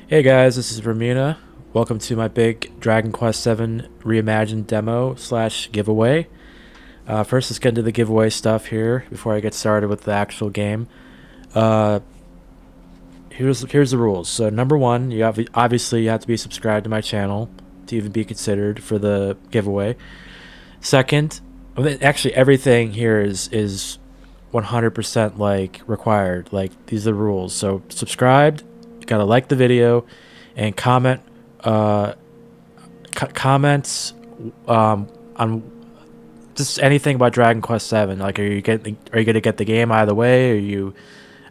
Hey guys, this is Ramina. Welcome to my big Dragon Quest VII Reimagined demo slash giveaway. First, let's get into the giveaway stuff here before I get started with the actual game. Uh, here's the rules. So number one, obviously you have to be subscribed to my channel to even be considered for the giveaway. Second, actually everything here is 100% like required. Like these are the rules. So subscribed, you gotta like the video, and comments on just anything about Dragon Quest VII. Like, are you gonna get the game either way? Are you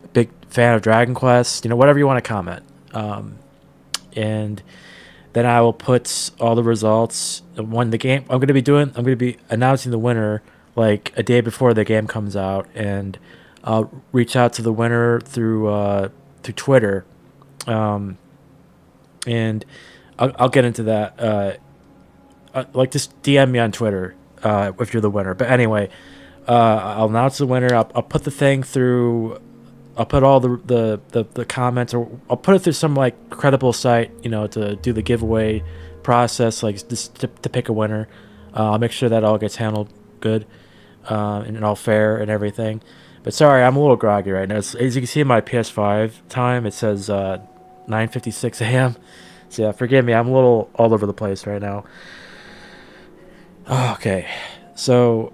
a big fan of Dragon Quest? Whatever you want to comment. And then I will put all the results when the game. I'm gonna be announcing the winner like a day before the game comes out, and I'll reach out to the winner through Twitter. And I'll get into that. Like, just DM me on Twitter if you're the winner. But anyway, I'll announce the winner. I'll put the thing through. I'll put all the comments, or I'll put it through some like credible site, to do the giveaway process, like just to pick a winner. I'll make sure that all gets handled good and all fair and everything. But sorry, I'm a little groggy right now. As you can see in my PS5 time, it says 9:56 a.m. So yeah, forgive me. I'm a little all over the place right now. Okay, so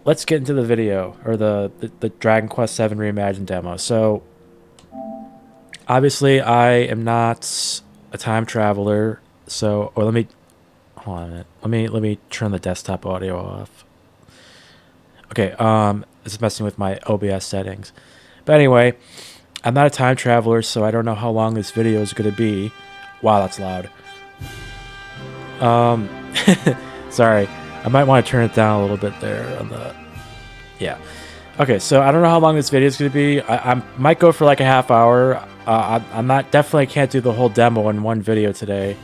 let's get into the video, or the Dragon Quest VII Reimagined demo. So obviously I am not a time traveler. So, or let me hold on a minute. Let me turn the desktop audio off. Okay, this is messing with my OBS settings. But anyway, I'm not a time traveler, so I don't know how long this video is going to be. Wow, that's loud. Sorry. I might want to turn it down a little bit there on the... Yeah. Okay, so I don't know how long this video is going to be. I might go for like a half hour. I'm not... Definitely can't do the whole demo in one video today.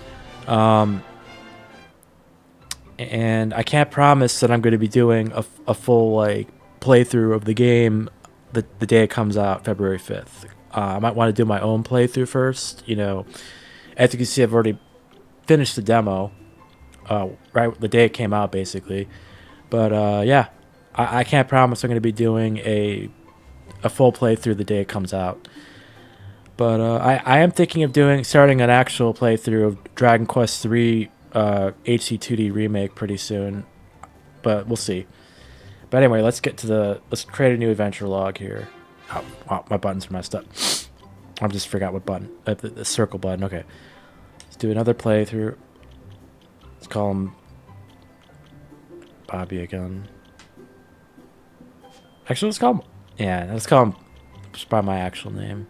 And I can't promise that I'm going to be doing a full, like, playthrough of the game the day it comes out, February 5th. I might want to do my own playthrough first, As you can see, I've already finished the demo, right the day it came out, basically. But yeah, I can't promise I'm going to be doing a full playthrough the day it comes out. But I am thinking of starting an actual playthrough of Dragon Quest III HD2D remake pretty soon, but we'll see. But anyway, let's create a new adventure log here. Oh, wow, my buttons are messed up. I just forgot what button. The circle button. Okay. Let's do another playthrough. Let's call him Bobby again. Actually, let's call him just by my actual name.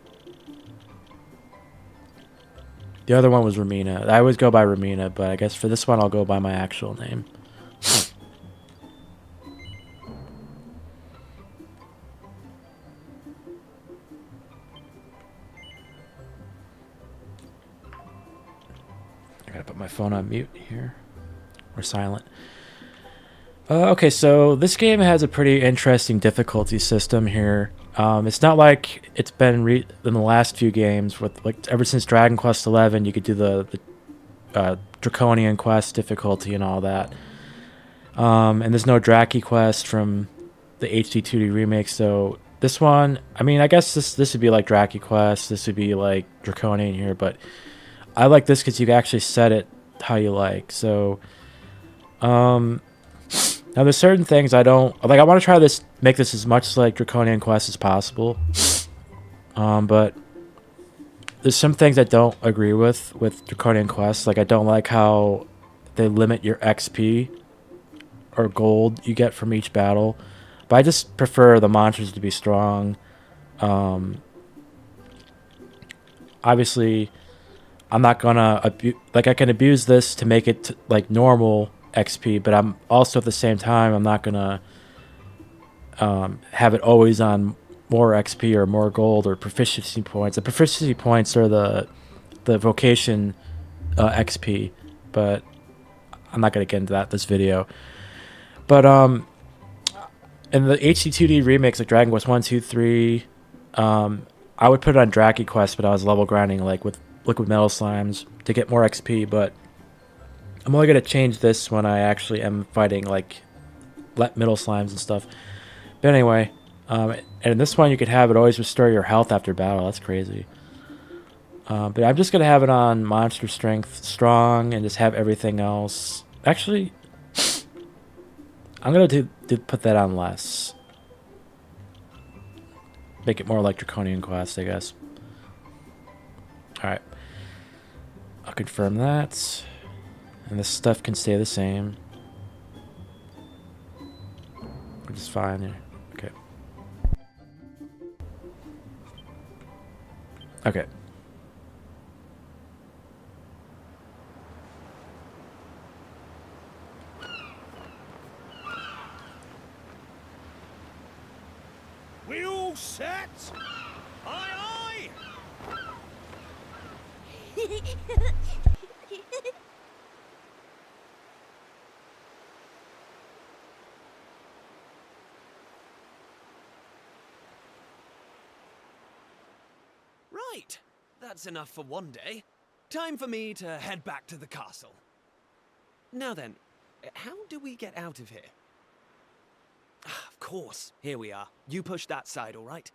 The other one was Ramina. I always go by Ramina, but I guess for this one I'll go by my actual name. I gotta put my phone on mute here. Or silent. Okay, so this game has a pretty interesting difficulty system here. It's not like it's been in the last few games with, like, ever since Dragon Quest XI, you could do the Draconian quest difficulty and all that. And there's no Draki quest from the HD2D remake, so this one, I mean, I guess this would be like Draki quest, this would be like Draconian here, but I like this because you can actually set it how you like. So, now there's certain things I don't like. I want to try make this as much like Draconian Quest as possible. But there's some things I don't agree with Draconian Quest. Like, I don't like how they limit your XP or gold you get from each battle. But I just prefer the monsters to be strong. Obviously, I'm not gonna I can abuse this to make it like normal XP, but I'm also at the same time I'm not gonna have it always on more XP or more gold or proficiency points. The proficiency points are the vocation XP, but I'm not gonna get into that this video. But in the HD2D remakes like Dragon Quest 1, 2, 3, I would put it on Draki Quest, but I was level grinding like with liquid metal slimes to get more XP, but I'm only gonna change this when I actually am fighting like middle slimes and stuff. But anyway, and in this one you could have it always restore your health after battle. That's crazy. But I'm just gonna have it on monster strength strong and just have everything else. Actually, I'm gonna put that on less. Make it more like Draconian Quest, I guess. Alright. I'll confirm that. And this stuff can stay the same. Which is fine here. Okay. Okay. We all set? Aye, aye! Right, that's enough for one day. Time for me to head back to the castle. Now then, how do we get out of here? Ah, of course, here we are. You push that side, all right?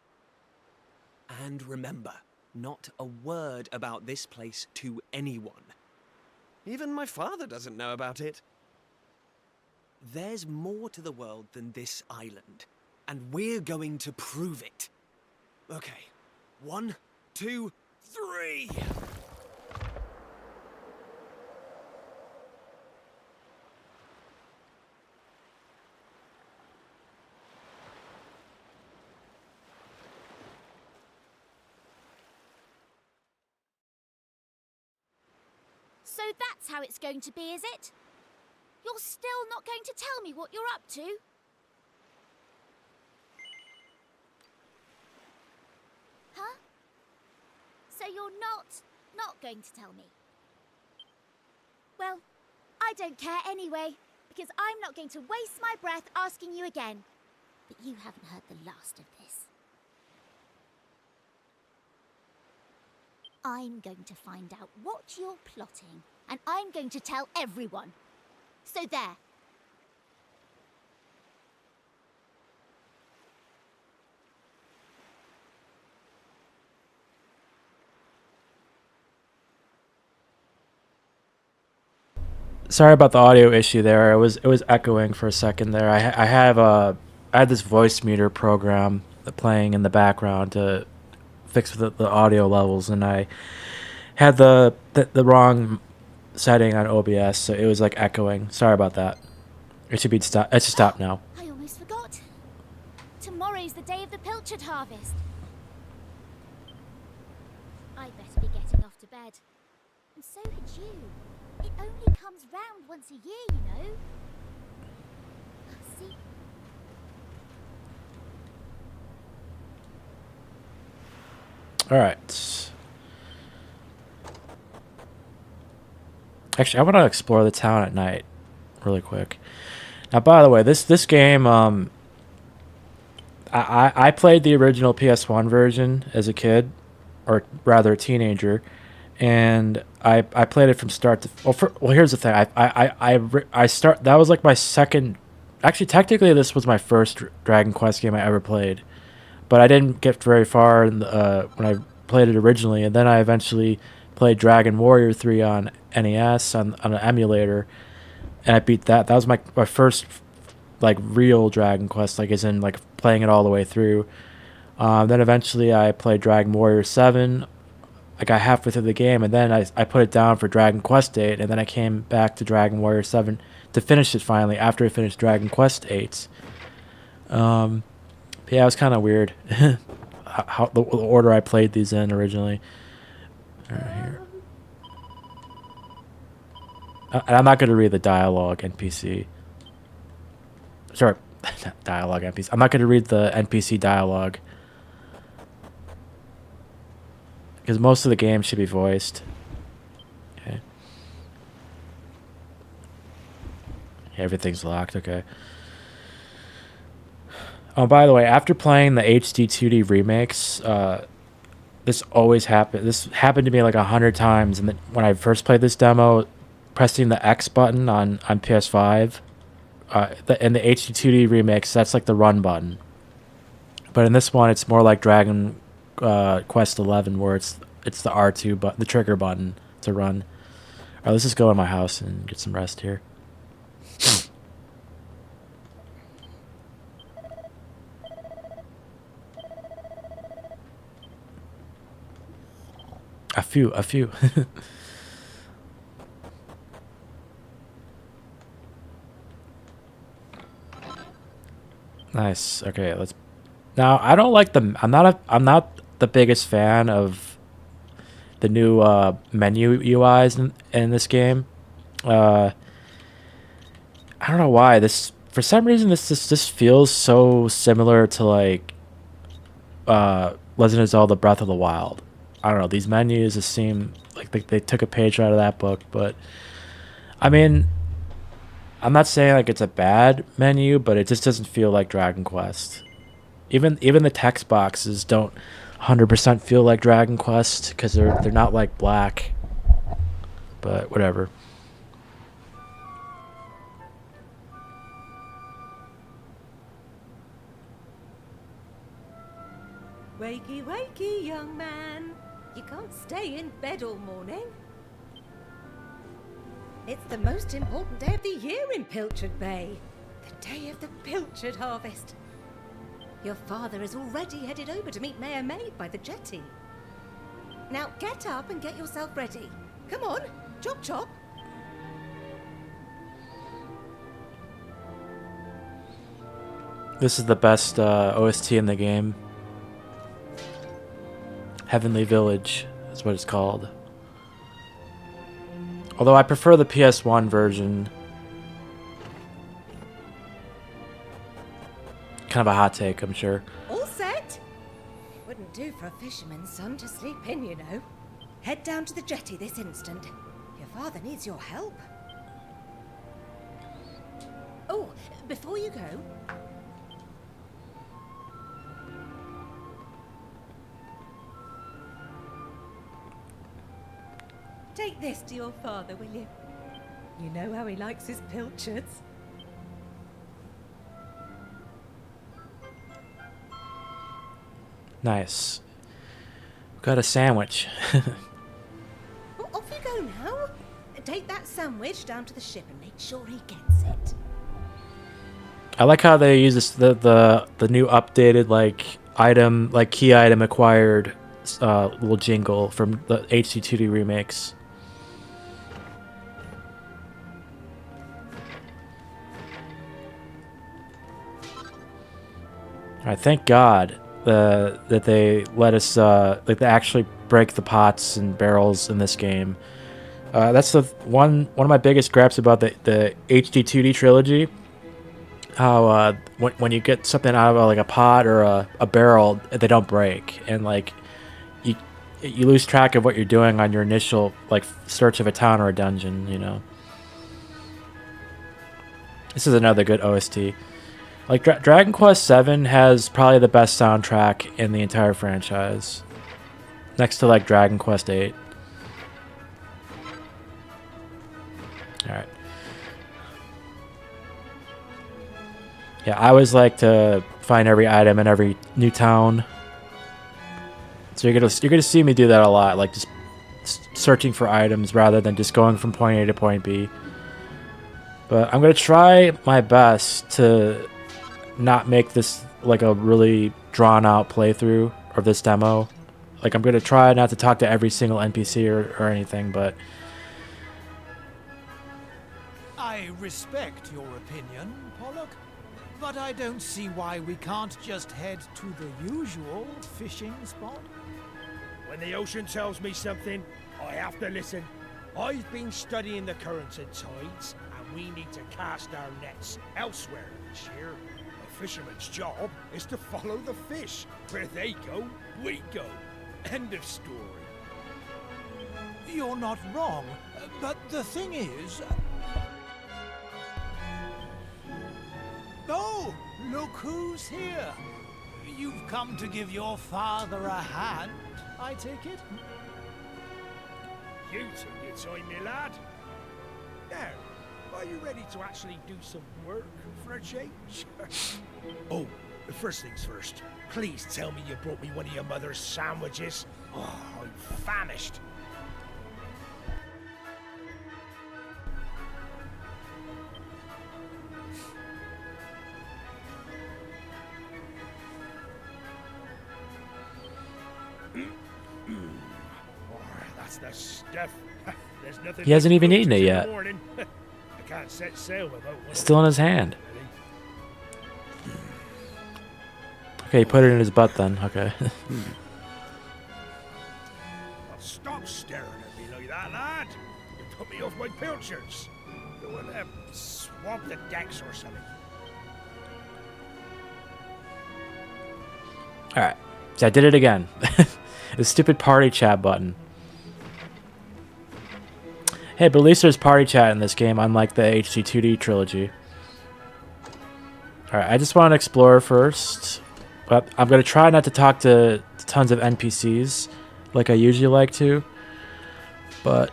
And remember, not a word about this place to anyone. Even my father doesn't know about it. There's more to the world than this island, and we're going to prove it. Okay, 1, 2, 3! So that's how it's going to be, is it? You're still not going to tell me what you're up to? Huh? So you're not going to tell me? Well, I don't care anyway, because I'm not going to waste my breath asking you again. But you haven't heard the last of this. I'm going to find out what you're plotting, and I'm going to tell everyone. So there. Sorry about the audio issue there. It was echoing for a second there. I had this voice meter program playing in the background to fix the audio levels, and I had the wrong setting on OBS, so it was like echoing. Sorry about that. It should be stop. It should stop now. I almost forgot. Tomorrow's the day of the pilchard harvest. I'd better be getting off to bed. And so had you. It only comes round once a year, you know. See? All right. Actually, I want to explore the town at night, really quick. Now, by the way, this game, I played the original PS1 version as a kid, or rather a teenager, and I played it from start to. Well, here's the thing. I start. That was like my second. Actually, technically, this was my first Dragon Quest game I ever played, but I didn't get very far when I played it originally, and then I eventually played Dragon Warrior 3 on NES on an emulator, and I beat that. That was my first like real Dragon Quest, like as in like playing it all the way through. Then eventually I played Dragon Warrior 7. I got halfway through the game, and then I put it down for Dragon Quest 8, and then I came back to Dragon Warrior 7 to finish it finally after I finished Dragon Quest 8. Yeah, it was kind of weird how the order I played these in originally. Right here. And I'm not going to read the dialogue NPC. Sorry, not dialogue NPC. I'm not going to read the NPC dialogue, because most of the game should be voiced. Okay. Everything's locked. Okay. Oh, by the way, after playing the HD 2D remakes, this always happened. This happened to me like 100 times, and when I first played this demo, pressing the X button on PS5, in the HD2D remix, that's like the run button. But in this one, it's more like Dragon Quest 11, where it's the R2 but the trigger button to run. All right, let's just go in my house and get some rest here. A few. Nice. Okay, let's. Now I don't like the. I'm not the biggest fan of the new menu UIs in this game. I don't know why this. For some reason, this feels so similar to like Legend of Zelda: Breath of the Wild. I don't know. These menus just seem like they took a page out of that book, but I mean, I'm not saying like it's a bad menu, but it just doesn't feel like Dragon Quest. Even the text boxes don't 100% feel like Dragon Quest because they're not like black. But whatever. Wakey, wakey, young man. You can't stay in bed all morning. It's the most important day of the year in Pilchard Bay. The day of the pilchard harvest. Your father is already headed over to meet Mayor Maid by the jetty. Now get up and get yourself ready. Come on, chop chop. This is the best OST in the game. Heavenly Village is what it's called. Although I prefer the PS1 version. Kind of a hot take, I'm sure. All set? It wouldn't do for a fisherman's son to sleep in, you know. Head down to the jetty this instant. Your father needs your help. Oh, before you go... Take this to your father, will you? You know how he likes his pilchards. Nice. Got a sandwich. Well, off you go now. Take that sandwich down to the ship and make sure he gets it. I like how they use this, the new updated like item, like key item acquired little jingle from the HD2D remakes. All right, thank God that they let us like they actually break the pots and barrels in this game. That's the one of my biggest gripes about the HD2D trilogy. How when you get something out of like a pot or a barrel, they don't break, and like you lose track of what you're doing on your initial like search of a town or a dungeon. You know. This is another good OST. Like Dragon Quest VII has probably the best soundtrack in the entire franchise, next to like Dragon Quest VIII. All right. Yeah, I always like to find every item in every new town. So you're gonna see me do that a lot, like just searching for items rather than just going from point A to point B. But I'm gonna try my best to not make this like a really drawn out playthrough of this demo. Like I'm gonna try not to talk to every single NPC or anything, but I respect your opinion, Pollock, but I don't see why we can't just head to the usual fishing spot. When the ocean tells me something, I have to listen. I've been studying the currents and tides, and we need to cast our nets elsewhere this year. A fisherman's job is to follow the fish. Where they go, we go. End of story. You're not wrong, but the thing is... Oh, look who's here. You've come to give your father a hand. I take it? You took your time, me lad. Now, are you ready to actually do some work for a change? Oh, first things first. Please tell me you brought me one of your mother's sandwiches. Oh, I'm famished. Oh, that's the stuff. There's nothing He hasn't like even eaten it roaches in the yet. morning. I can't set sail without one. It's still in his hand. Okay, he put it in his butt then. Okay. Well, stop staring at me like that, lad. You put me off my pilchards. You want to swab the decks or something? Alright. So I did it again. The stupid party chat button. Hey, but at least there's party chat in this game, unlike the HC2D trilogy. Alright, I just want to explore first. But I'm going to try not to talk to tons of NPCs like I usually like to. But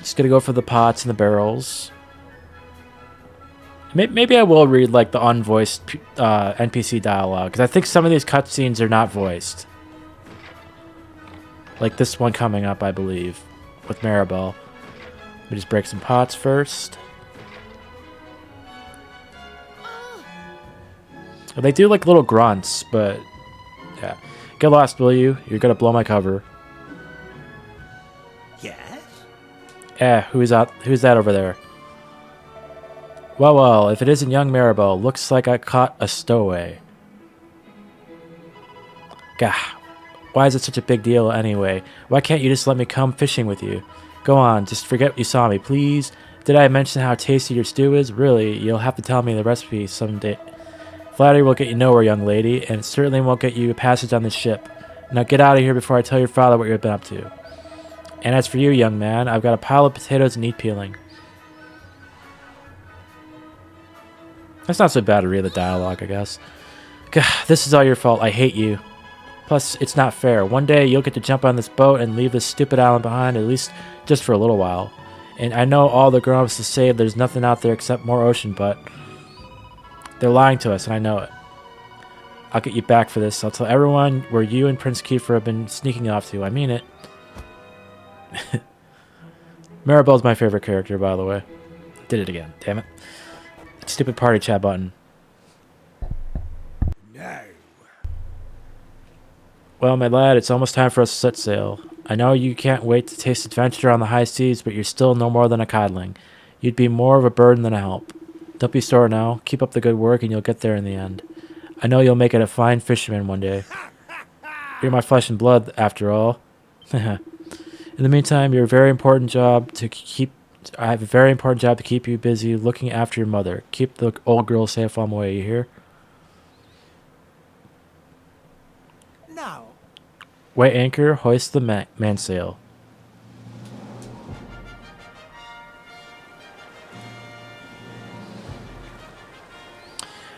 just going to go for the pots and the barrels. Maybe I will read like the unvoiced NPC dialogue, because I think some of these cutscenes are not voiced. Like this one coming up, I believe, with Maribel. Let me just break some pots first. They do like little grunts, but yeah. Get lost, will you? You're gonna blow my cover. Yes? Who's that over there? Well, if it isn't young Maribel, looks like I caught a stowaway. Gah, why is it such a big deal anyway? Why can't you just let me come fishing with you? Go on, just forget you saw me, please. Did I mention how tasty your stew is? Really, you'll have to tell me the recipe someday. Flattery will get you nowhere, young lady, and it certainly won't get you a passage on this ship. Now get out of here before I tell your father what you've been up to. And as for you, young man, I've got a pile of potatoes and need peeling. That's not so bad to read the dialogue, I guess. God, this is all your fault. I hate you. Plus, it's not fair. One day, you'll get to jump on this boat and leave this stupid island behind, at least just for a little while. And I know all the grown-ups to say there's nothing out there except more ocean, but they're lying to us, and I know it. I'll get you back for this. I'll tell everyone where you and Prince Kiefer have been sneaking off to. I mean it. Maribel's my favorite character, by the way. Did it again. Damn it. Stupid party chat button. No. Well, my lad, it's almost time for us to set sail. I know you can't wait to taste adventure on the high seas, but you're still no more than a codling. You'd be more of a burden than a help. Don't be sore now. Keep up the good work, and you'll get there in the end. I know you'll make it a fine fisherman one day. You're my flesh and blood, after all. In the meantime, you're a very important job to keep. I have a very important job to keep you busy looking after your mother. Keep the old girl safe on the way. You hear? Now, Weigh anchor. Hoist the mainsail.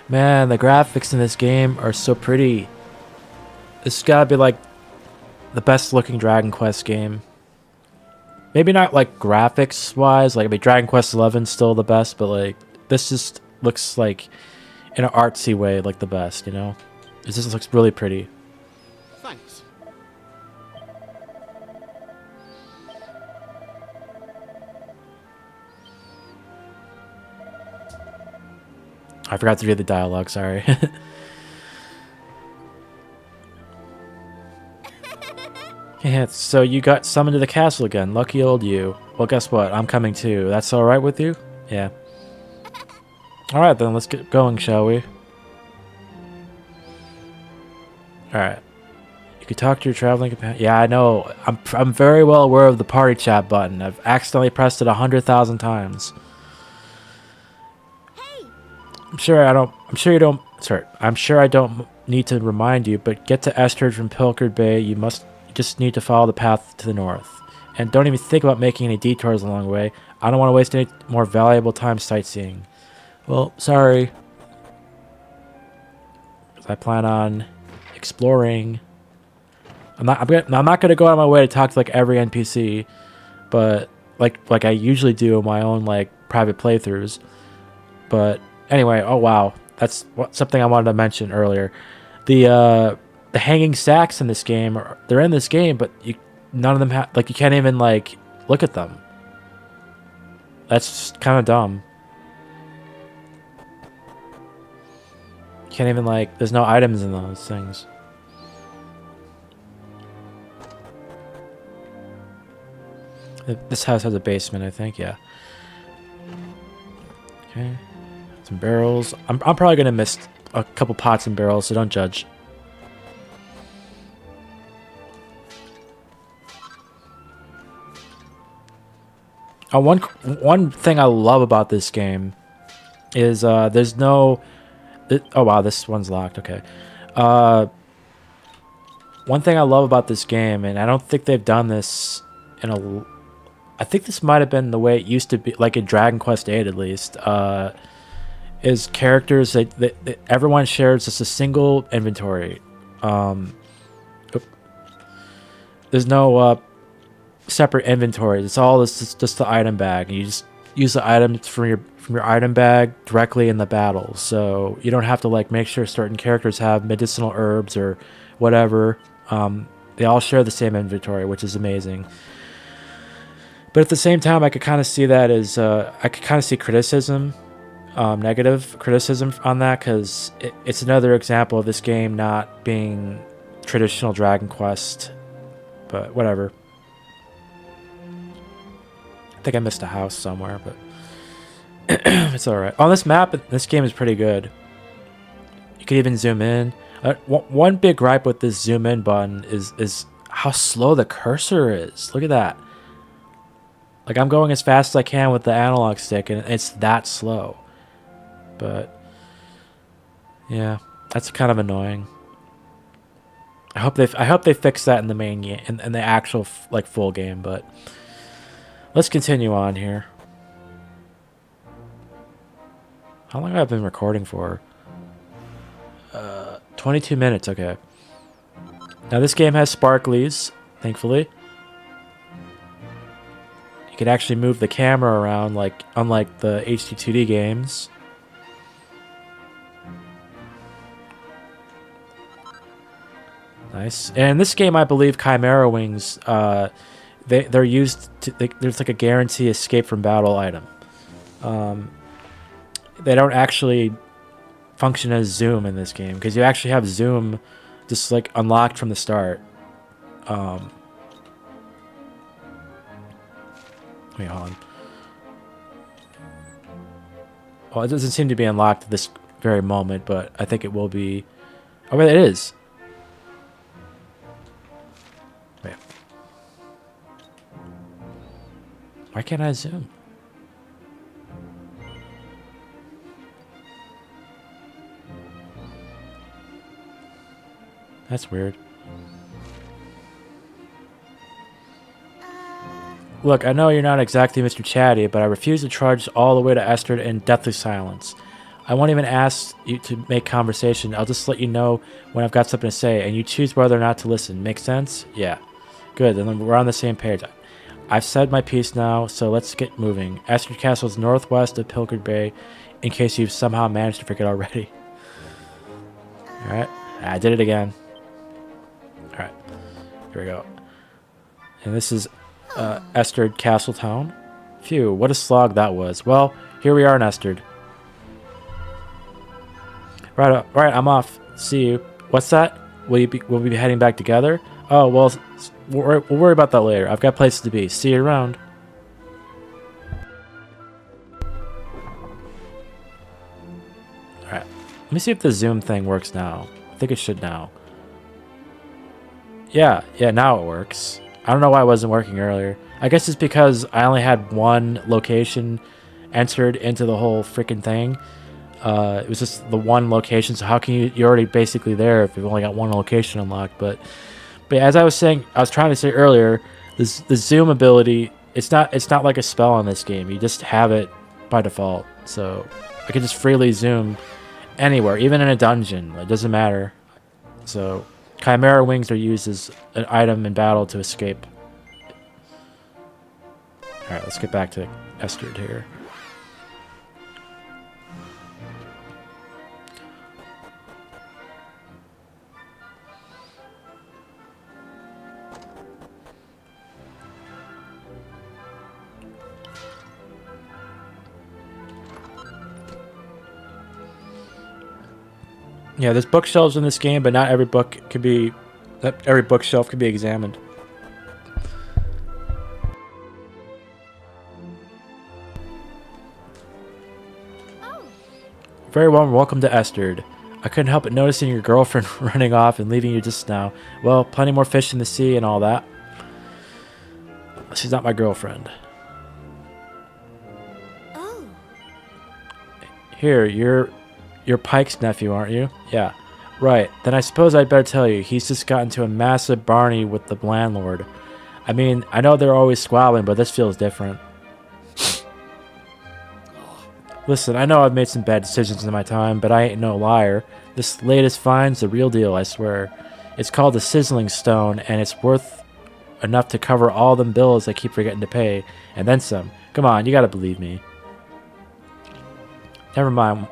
Man, the graphics in this game are so pretty. This has gotta be like the best looking Dragon Quest game. Maybe not like graphics wise, like I mean Dragon Quest 11's still the best, but like this just looks like in an artsy way like the best, you know? It just looks really pretty. thanks. I forgot to read the dialogue, sorry. Yeah, so you got summoned to the castle again. Lucky old you. Well, guess what? I'm coming too. That's alright with you? Yeah. Alright then, let's get going, shall we? Alright. You could talk to your traveling companion. Yeah, I know. I'm very well aware of the party chat button. I've accidentally pressed it 100,000 times. Hey, I'm sure I don't need to remind you, but get to Estridge from Pilchard Bay, you just need to follow the path to the north. And don't even think about making any detours along the way. I don't want to waste any more valuable time sightseeing. Well, sorry. I plan on exploring. I'm not gonna go out of my way to talk to like every NPC, but like I usually do in my own like private playthroughs. But anyway, oh wow, that's something I wanted to mention earlier. The hanging sacks in this game, they're in this game, but none of them have, like, you can't even like look at them. That's kind of dumb. You can't even like, there's no items in those things. This house has a basement, I think. Yeah. Okay. Some barrels. I'm probably gonna miss a couple pots and barrels, so don't judge. One thing I love about this game is there's no. Oh wow, this one's locked. Okay. One thing I love about this game, and I don't think they've done this in a. I think this might have been the way it used to be, like in Dragon Quest VIII at least. Is characters that everyone shares just a single inventory. There's no separate inventories. It's all just the item bag. You just use the items from your item bag directly in the battle. So you don't have to like make sure certain characters have medicinal herbs or whatever. They all share the same inventory, which is amazing. But at the same time, I could kind of see that as I could kind of see criticism, negative criticism on that, because it's another example of this game not being traditional Dragon Quest. But whatever. I think I missed a house somewhere, but it's alright. On this map, this game is pretty good. You can even zoom in. One big gripe with this zoom in button is how slow the cursor is. Look at that. Like, I'm going as fast as I can with the analog stick, and it's that slow. But yeah, that's kind of annoying. I hope they fix that in the main game, in the actual like full game. But let's continue on here. How long have I been recording for? 22 minutes. Okay. Now this game has sparklies, thankfully. You can actually move the camera around, like unlike the HD 2D games. Nice. And in this game, I believe Chimera Wings, they're used to, there's like a guarantee escape from battle item. They don't actually function as zoom in this game, because you actually have zoom just like unlocked from the start. Wait, hold on. Well, it doesn't seem to be unlocked at this very moment, but I think it will be. Oh, wait, it is. Wait. Why can't I zoom? That's weird. Look, I know you're not exactly Mr. Chatty, but I refuse to charge all the way to Esther in deathly silence. I won't even ask you to make conversation. I'll just let you know when I've got something to say, and you choose whether or not to listen. Make sense? Yeah. Good, then we're on the same page. I've said my piece now, so let's get moving. Esther Castle is northwest of Pilchard Bay, in case you've somehow managed to forget already. Alright, I did it again. Alright, here we go. And this is Esterd Castletown. Phew, what a slog that was. Well, here we are in Esterd. Right, I'm off. See you. What's that? Will we be heading back together? Oh, well, we'll worry about that later. I've got places to be. See you around. Alright. Let me see if the zoom thing works now. I think it should now. Yeah, now it works. I don't know why it wasn't working earlier. I guess it's because I only had one location entered into the whole freaking thing. It was just the one location, so how can you're already basically there if you've only got one location unlocked. But as I was saying, I was trying to say earlier, the zoom ability, it's not like a spell in this game. You just have it by default. So I can just freely zoom anywhere, even in a dungeon. It doesn't matter. So Chimera wings are used as an item in battle to escape. Alright, let's get back to Estrid here. Yeah, there's bookshelves in this game, but not every every bookshelf can be examined. Oh, Very warm welcome to Estrid. I couldn't help but noticing your girlfriend running off and leaving you just now. Well, plenty more fish in the sea and all that. She's not my girlfriend. oh. Here, you're Pike's nephew, aren't you? Yeah. Right. Then I suppose I'd better tell you, he's just got into a massive Barney with the landlord. I mean, I know they're always squabbling, but this feels different. Listen, I know I've made some bad decisions in my time, but I ain't no liar. This latest find's the real deal, I swear. It's called the Sizzling Stone, and it's worth enough to cover all them bills I keep forgetting to pay, and then some. Come on, you gotta believe me. Never mind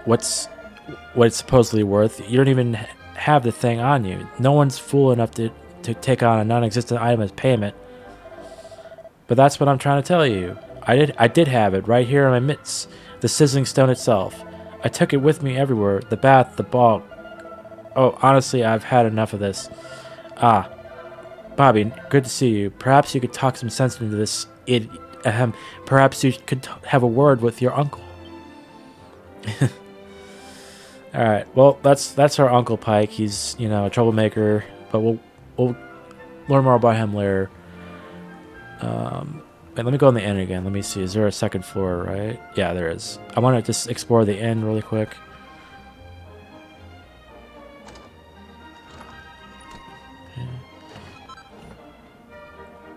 what it's supposedly worth. You don't even have the thing on you. No one's fool enough to take on a non-existent item as payment. But that's what I'm trying to tell you. I did have it right here in my mitts. The Sizzling Stone itself. I took it with me everywhere. The bath, the ball. Oh, honestly, I've had enough of this. Ah, Bobby, good to see you. Perhaps you could talk some sense into this. Perhaps you could have a word with your uncle. All right. Well, that's our Uncle Pike. He's, you know, a troublemaker, but we'll learn more about him later. Wait, let me go in the inn again. Let me see. Is there a second floor, right? Yeah, there is. I want to just explore the inn really quick.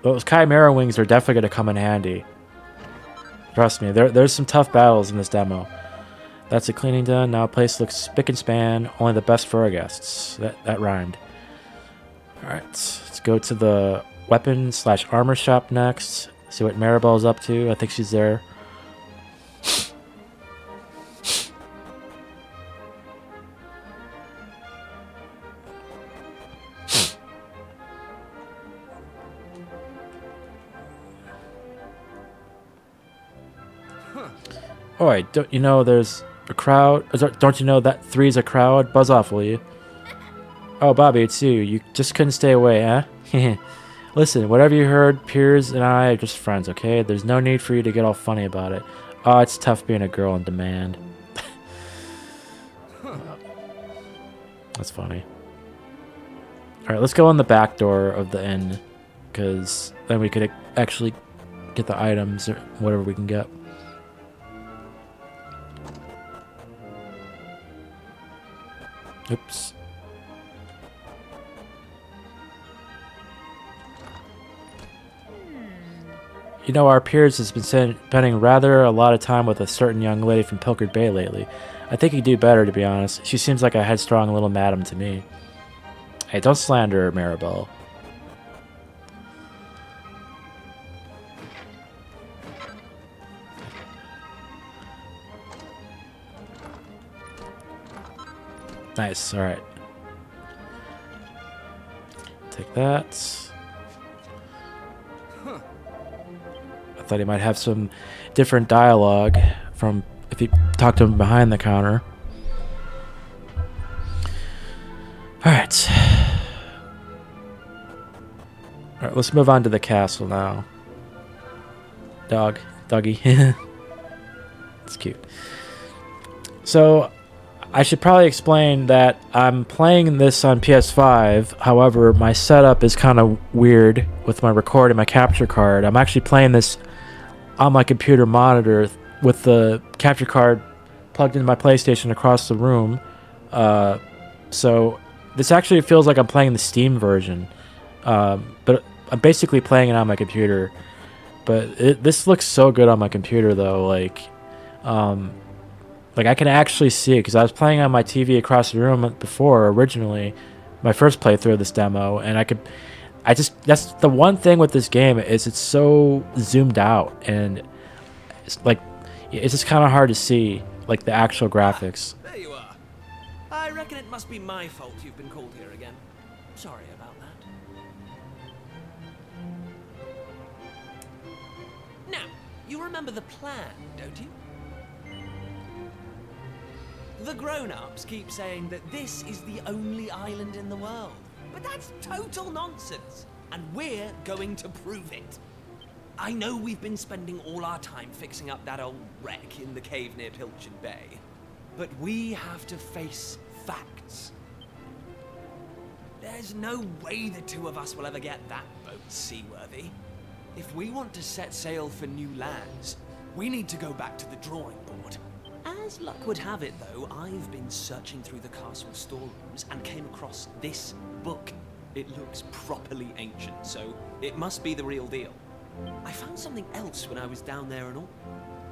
Those Chimera wings are definitely going to come in handy. Trust me, there's some tough battles in this demo. That's the cleaning done. Now place looks spick and span. Only the best for our guests. That rhymed. Alright, let's go to the weapon/armor shop next. See what Maribel's up to. I think she's there. Oi, don't you know there's a crowd? Don't you know that 3's a crowd? Buzz off, will you? Oh, Bobby, it's you. You just couldn't stay away, huh? Listen, whatever you heard, Piers and I are just friends, okay? There's no need for you to get all funny about it. Oh, it's tough being a girl in demand. That's funny. Alright, let's go in the back door of the inn, because then we could actually get the items or whatever we can get. Oops. You know, our Piers has been spending rather a lot of time with a certain young lady from Pilchard Bay lately. I think he'd do better, to be honest. She seems like a headstrong little madam to me. Hey, don't slander her, Maribel. Nice, alright. Take that. I thought he might have some different dialogue from if he talked to him behind the counter. Alright. Alright, let's move on to the castle now. Doggy. It's cute. So, I should probably explain that I'm playing this on PS5. However, my setup is kind of weird with my recording, my capture card. I'm actually playing this on my computer monitor with the capture card plugged into my PlayStation across the room. So this actually feels like I'm playing the Steam version. But I'm basically playing it on my computer. But this looks so good on my computer, though. Like I can actually see it, because I was playing on my TV across the room before originally, my first playthrough of this demo, and that's the one thing with this game is it's so zoomed out, and it's like it's just kind of hard to see like the actual graphics. There you are. I reckon it must be my fault you've been called here again. Sorry about that. Now, you remember the plan, don't you? The grown-ups keep saying that this is the only island in the world. But that's total nonsense, and we're going to prove it. I know we've been spending all our time fixing up that old wreck in the cave near Pilchard Bay, but we have to face facts. There's no way the two of us will ever get that boat seaworthy. If we want to set sail for new lands, we need to go back to the drawing board. As luck would have it, though, I've been searching through the castle storerooms and came across this book. It looks properly ancient, so it must be the real deal. I found something else when I was down there and all.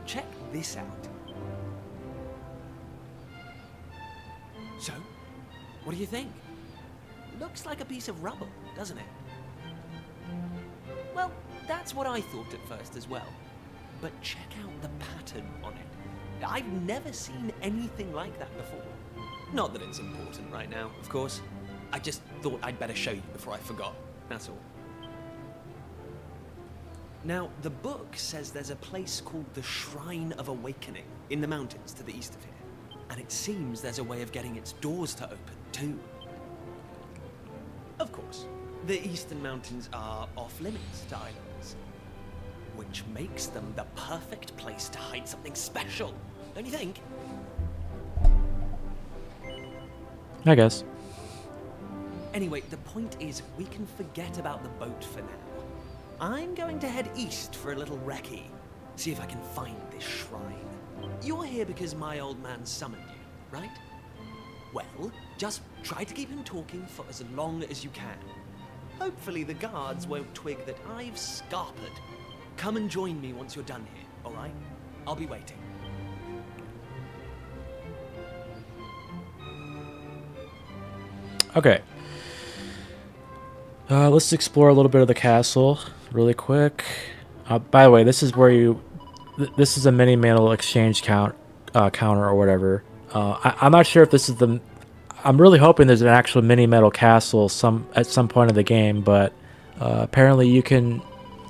Check this out. So, what do you think? Looks like a piece of rubble, doesn't it? Well, that's what I thought at first as well. But check out the pattern on it. I've never seen anything like that before. Not that it's important right now, of course. I just thought I'd better show you before I forgot, that's all. Now, the book says there's a place called the Shrine of Awakening in the mountains to the east of here. And it seems there's a way of getting its doors to open, too. Of course, the eastern mountains are off-limits to islands, which makes them the perfect place to hide something special, don't you think? I guess. Anyway, the point is, we can forget about the boat for now. I'm going to head east for a little recce, see if I can find this shrine. You're here because my old man summoned you, right? Well, just try to keep him talking for as long as you can. Hopefully the guards won't twig that I've scarpered. Come and join me once you're done here, alright? I'll be waiting. Okay. Let's explore a little bit of the castle really quick. By the way, this is where this is a mini mantle exchange counter or whatever. I'm not sure if this is I'm really hoping there's an actual mini metal castle at some point of the game, but apparently you can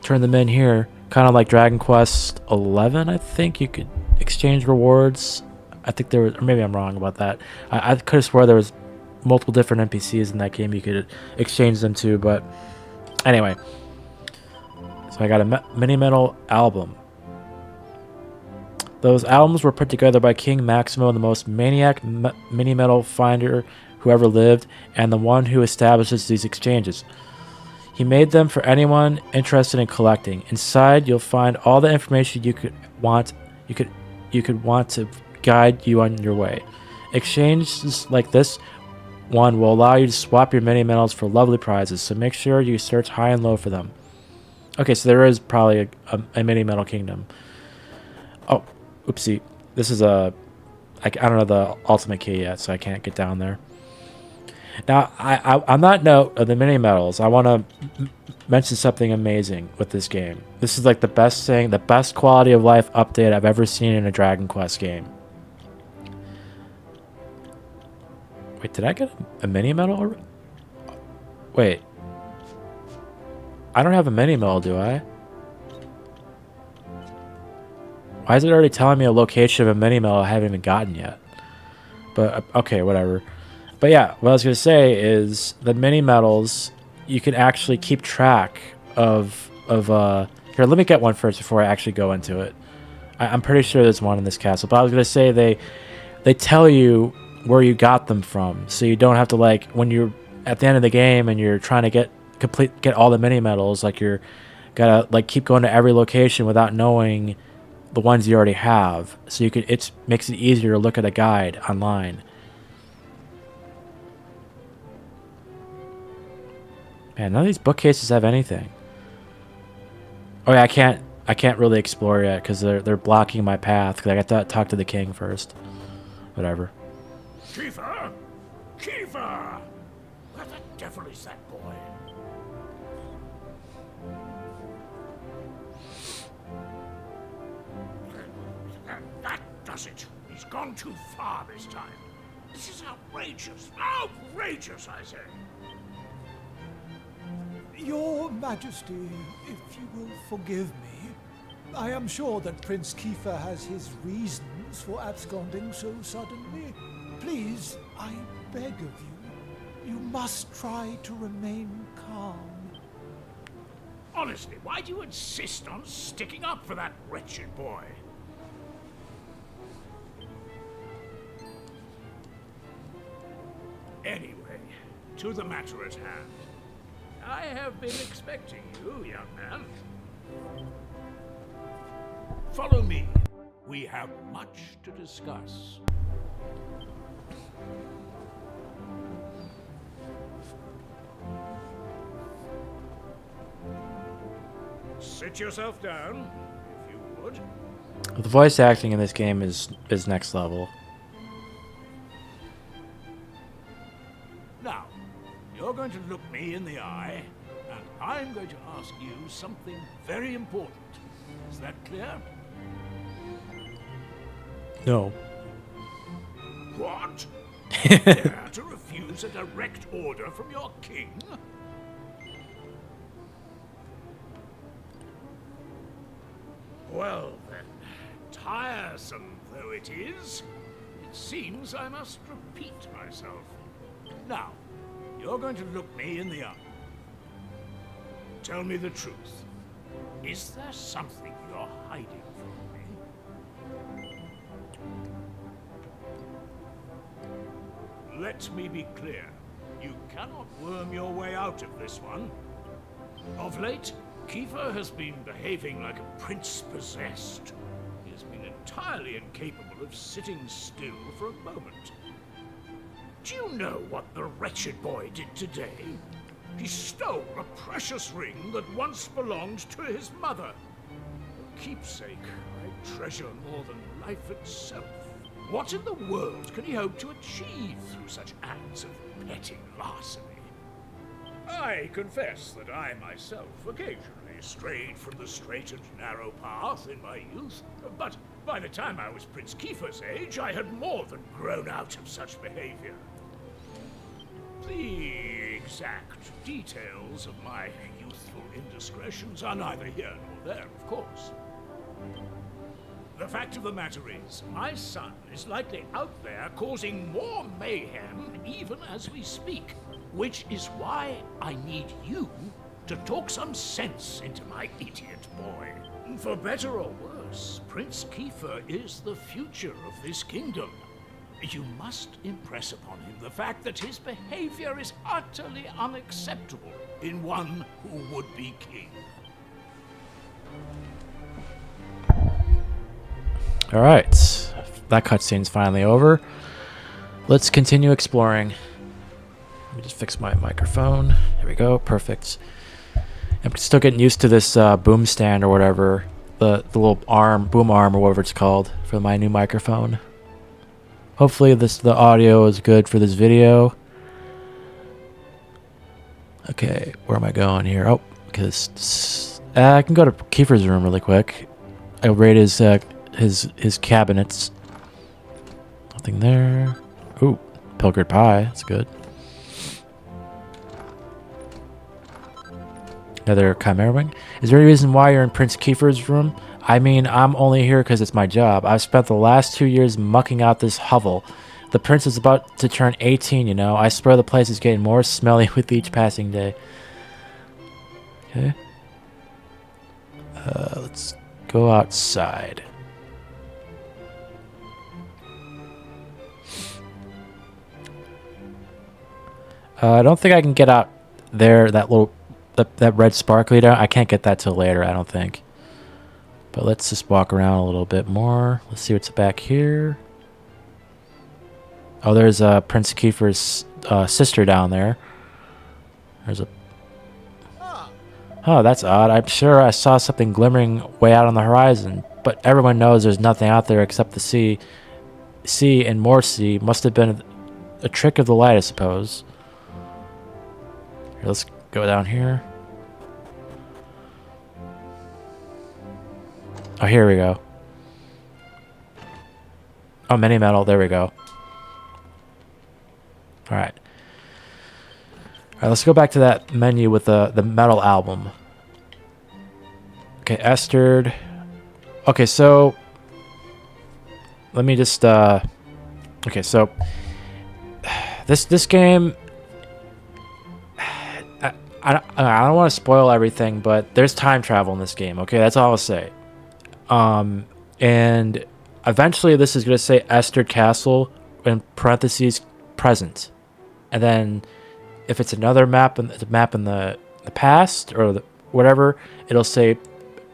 turn them in here, kind of like Dragon Quest 11. I think you could exchange rewards. I think there was, or maybe I'm wrong about that. I could have swore there was multiple different NPCs in that game you could exchange them to, but anyway. So I got a mini metal album. Those albums were put together by King Maximo, the most maniac mini metal finder who ever lived, and the one who establishes these exchanges. He made them for anyone interested in collecting. Inside, you'll find all the information you could want to guide you on your way. Exchanges like this one will allow you to swap your mini metals for lovely prizes, so make sure you search high and low for them. Okay, so there is probably a mini metal kingdom. Oh, oopsie. This is I don't know the ultimate key yet, so I can't get down there. Now, on that note of the mini metals, I want to mention something amazing with this game. This is like the best quality of life update I've ever seen in a Dragon Quest game. Wait, did I get a mini metal? Wait. I don't have a mini metal, do I? Why is it already telling me a location of a mini metal I haven't even gotten yet? But, okay, whatever. But yeah, what I was going to say is the mini metals, you can actually keep track of here, let me get one first before I actually go into it. I'm pretty sure there's one in this castle, but I was going to say they tell you where you got them from, so you don't have to, like, when you're at the end of the game and you're trying to get all the mini metals, like, you're gotta, like, keep going to every location without knowing the ones you already have, so it makes it easier to look at a guide online. Man, none of these bookcases have anything. Oh yeah, I can't really explore yet because they're blocking my path, because I got to talk to the king first. Whatever. Kiefer! Kiefer! What the devil is that boy? That does it. He's gone too far this time. This is outrageous. Outrageous, I say. Your Majesty, if you will forgive me, I am sure that Prince Kiefer has his reasons for absconding so suddenly. Please, I beg of you, you must try to remain calm. Honestly, why do you insist on sticking up for that wretched boy? Anyway, to the matter at hand. I have been expecting you, young man. Follow me. We have much to discuss. Sit yourself down, if you would. The voice acting in this game is next level. Now, you're going to look me in the eye, and I'm going to ask you something very important. Is that clear? No. What? You dare to refuse a direct order from your king? Well then, tiresome though it is, it seems I must repeat myself. Now, you're going to look me in the eye. Tell me the truth. Is there something you're hiding from me? Let me be clear. You cannot worm your way out of this one. Of late, Kiefer has been behaving like a prince possessed. He has been entirely incapable of sitting still for a moment. Do you know what the wretched boy did today? He stole a precious ring that once belonged to his mother. A keepsake I treasure more than life itself. What in the world can he hope to achieve through such acts of petty larceny? I confess that I myself occasionally strayed from the straight and narrow path in my youth, but by the time I was Prince Kiefer's age, I had more than grown out of such behavior. The exact details of my youthful indiscretions are neither here nor there, of course. The fact of the matter is, my son is likely out there causing more mayhem even as we speak, which is why I need you to talk some sense into my idiot boy. For better or worse, Prince Kiefer is the future of this kingdom. You must impress upon him the fact that his behavior is utterly unacceptable in one who would be king. All right, that cutscene's finally over. Let's continue exploring. Let me just fix my microphone. There we go, perfect. I'm still getting used to this boom stand or whatever, the little arm, boom arm or whatever it's called for my new microphone. Hopefully the audio is good for this video. Okay, where am I going here? Oh, because I can go to Kiefer's room really quick. I'll raid his cabinets. Nothing there. Ooh, pilgered pie. That's good. Another chimera wing. Is there any reason why you're in Prince Kiefer's room? I mean, I'm only here because it's my job. I've spent the last 2 years mucking out this hovel. The prince is about to turn 18, you know. I swear the place is getting more smelly with each passing day. Okay. Let's go outside. I don't think I can get out there, that red sparkly down. I can't get that till later, I don't think. But let's just walk around a little bit more. Let's see what's back here. Oh, there's Prince Kiefer's sister down there. There's a... Oh, that's odd. I'm sure I saw something glimmering way out on the horizon. But everyone knows there's nothing out there except the sea. Sea and more sea. Must have been a trick of the light, I suppose. Here, let's go down here. Oh, here we go. Oh, mini metal. There we go. All right. All right, let's go back to that menu with the metal album. Okay, Estered. Okay, so let me just okay, so this game, I don't want to spoil everything, but there's time travel in this game. Okay, that's all I'll say. And eventually this is going to say Estered Castle in parentheses present, and then if it's another map in the past or whatever, it'll say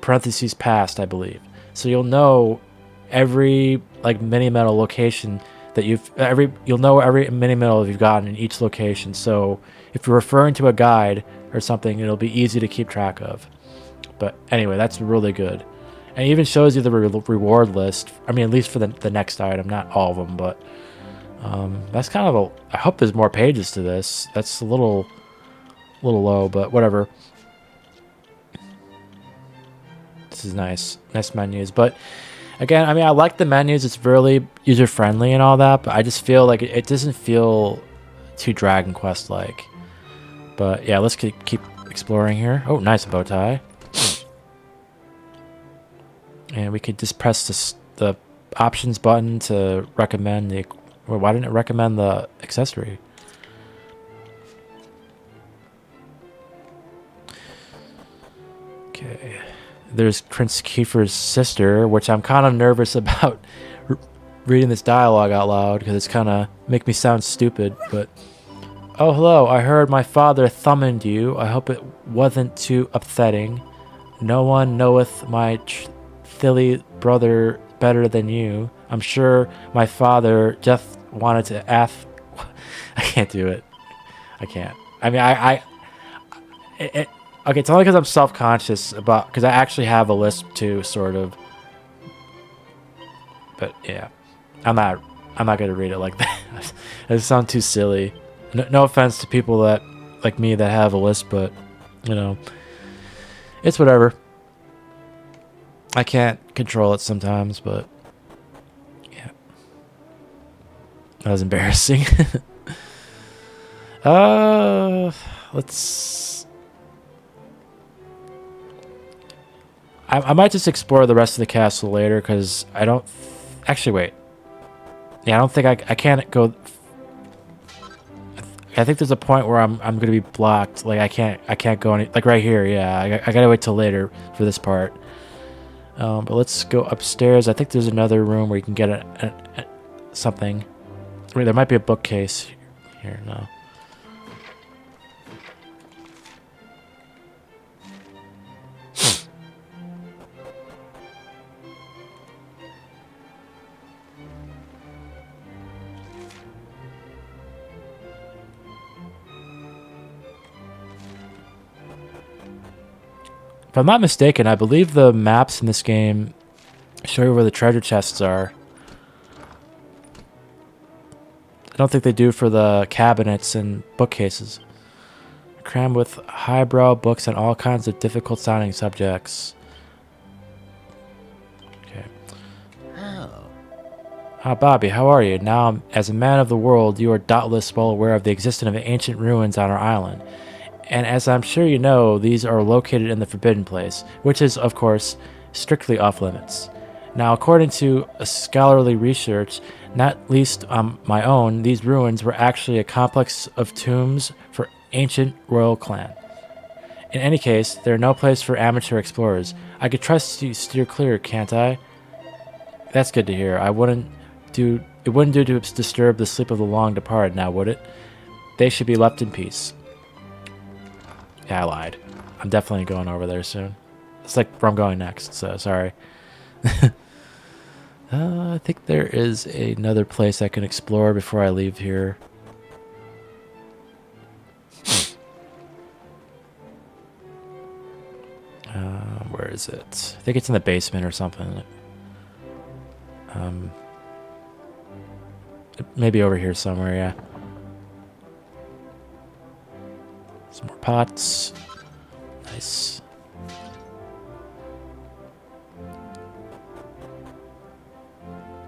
parentheses past, I believe. So you'll know every like mini metal location that you'll know every mini metal you've gotten in each location. So if you're referring to a guide or something, it'll be easy to keep track of. But anyway, that's really good. And it even shows you the reward list. I mean, at least for the next item, not all of them, but that's kind of I hope there's more pages to this. That's a little low, but whatever. This is nice menus, but again, I mean, I like the menus. It's really user friendly and all that, but I just feel like it doesn't feel too Dragon Quest like. But yeah, let's keep exploring here. Oh, nice bow tie. And we could just press the options button to recommend the. Well, why didn't it recommend the accessory? Okay. There's Prince Kiefer's sister, which I'm kind of nervous about reading this dialogue out loud because it's kind of make me sound stupid. But oh, hello! I heard my father thummoned you. I hope it wasn't too upsetting. No one knoweth my thilly brother better than you. I'm sure my father just wanted to ask. I can't do it. I can't. I mean, okay, it's only because I'm self-conscious about, because I actually have a lisp too, sort of. But yeah, I'm not gonna read it like that. It sounds too silly. No offense to people that like me that have a lisp, but you know, it's whatever. I can't control it sometimes, but yeah, that was embarrassing. Let's. I might just explore the rest of the castle later because I don't. Actually, wait. Yeah, I don't think I can't go. I think there's a point where I'm gonna be blocked. Like I can't go any, like right here. Yeah, I gotta wait till later for this part. But let's go upstairs. I think there's another room where you can get something. Wait, there might be a bookcase here. No. If I'm not mistaken, I believe the maps in this game show you where the treasure chests are. I don't think they do for the cabinets and bookcases. Crammed with highbrow books and all kinds of difficult sounding subjects. Okay. Ah, Bobby, how are you? Now, as a man of the world, you are doubtless well aware of the existence of ancient ruins on our island. And as I'm sure you know, these are located in the Forbidden Place, which is, of course, strictly off-limits. Now, according to a scholarly research, not least on my own, these ruins were actually a complex of tombs for ancient royal clan. In any case, they're no place for amateur explorers. I could trust you steer clear, can't I? That's good to hear. It wouldn't do to disturb the sleep of the long departed, now would it? They should be left in peace. Yeah, I lied. I'm definitely going over there soon. It's like where I'm going next, so sorry. I think there is another place I can explore before I leave here. Where is it? I think it's in the basement or something. Maybe over here somewhere, yeah. Some more pots. Nice.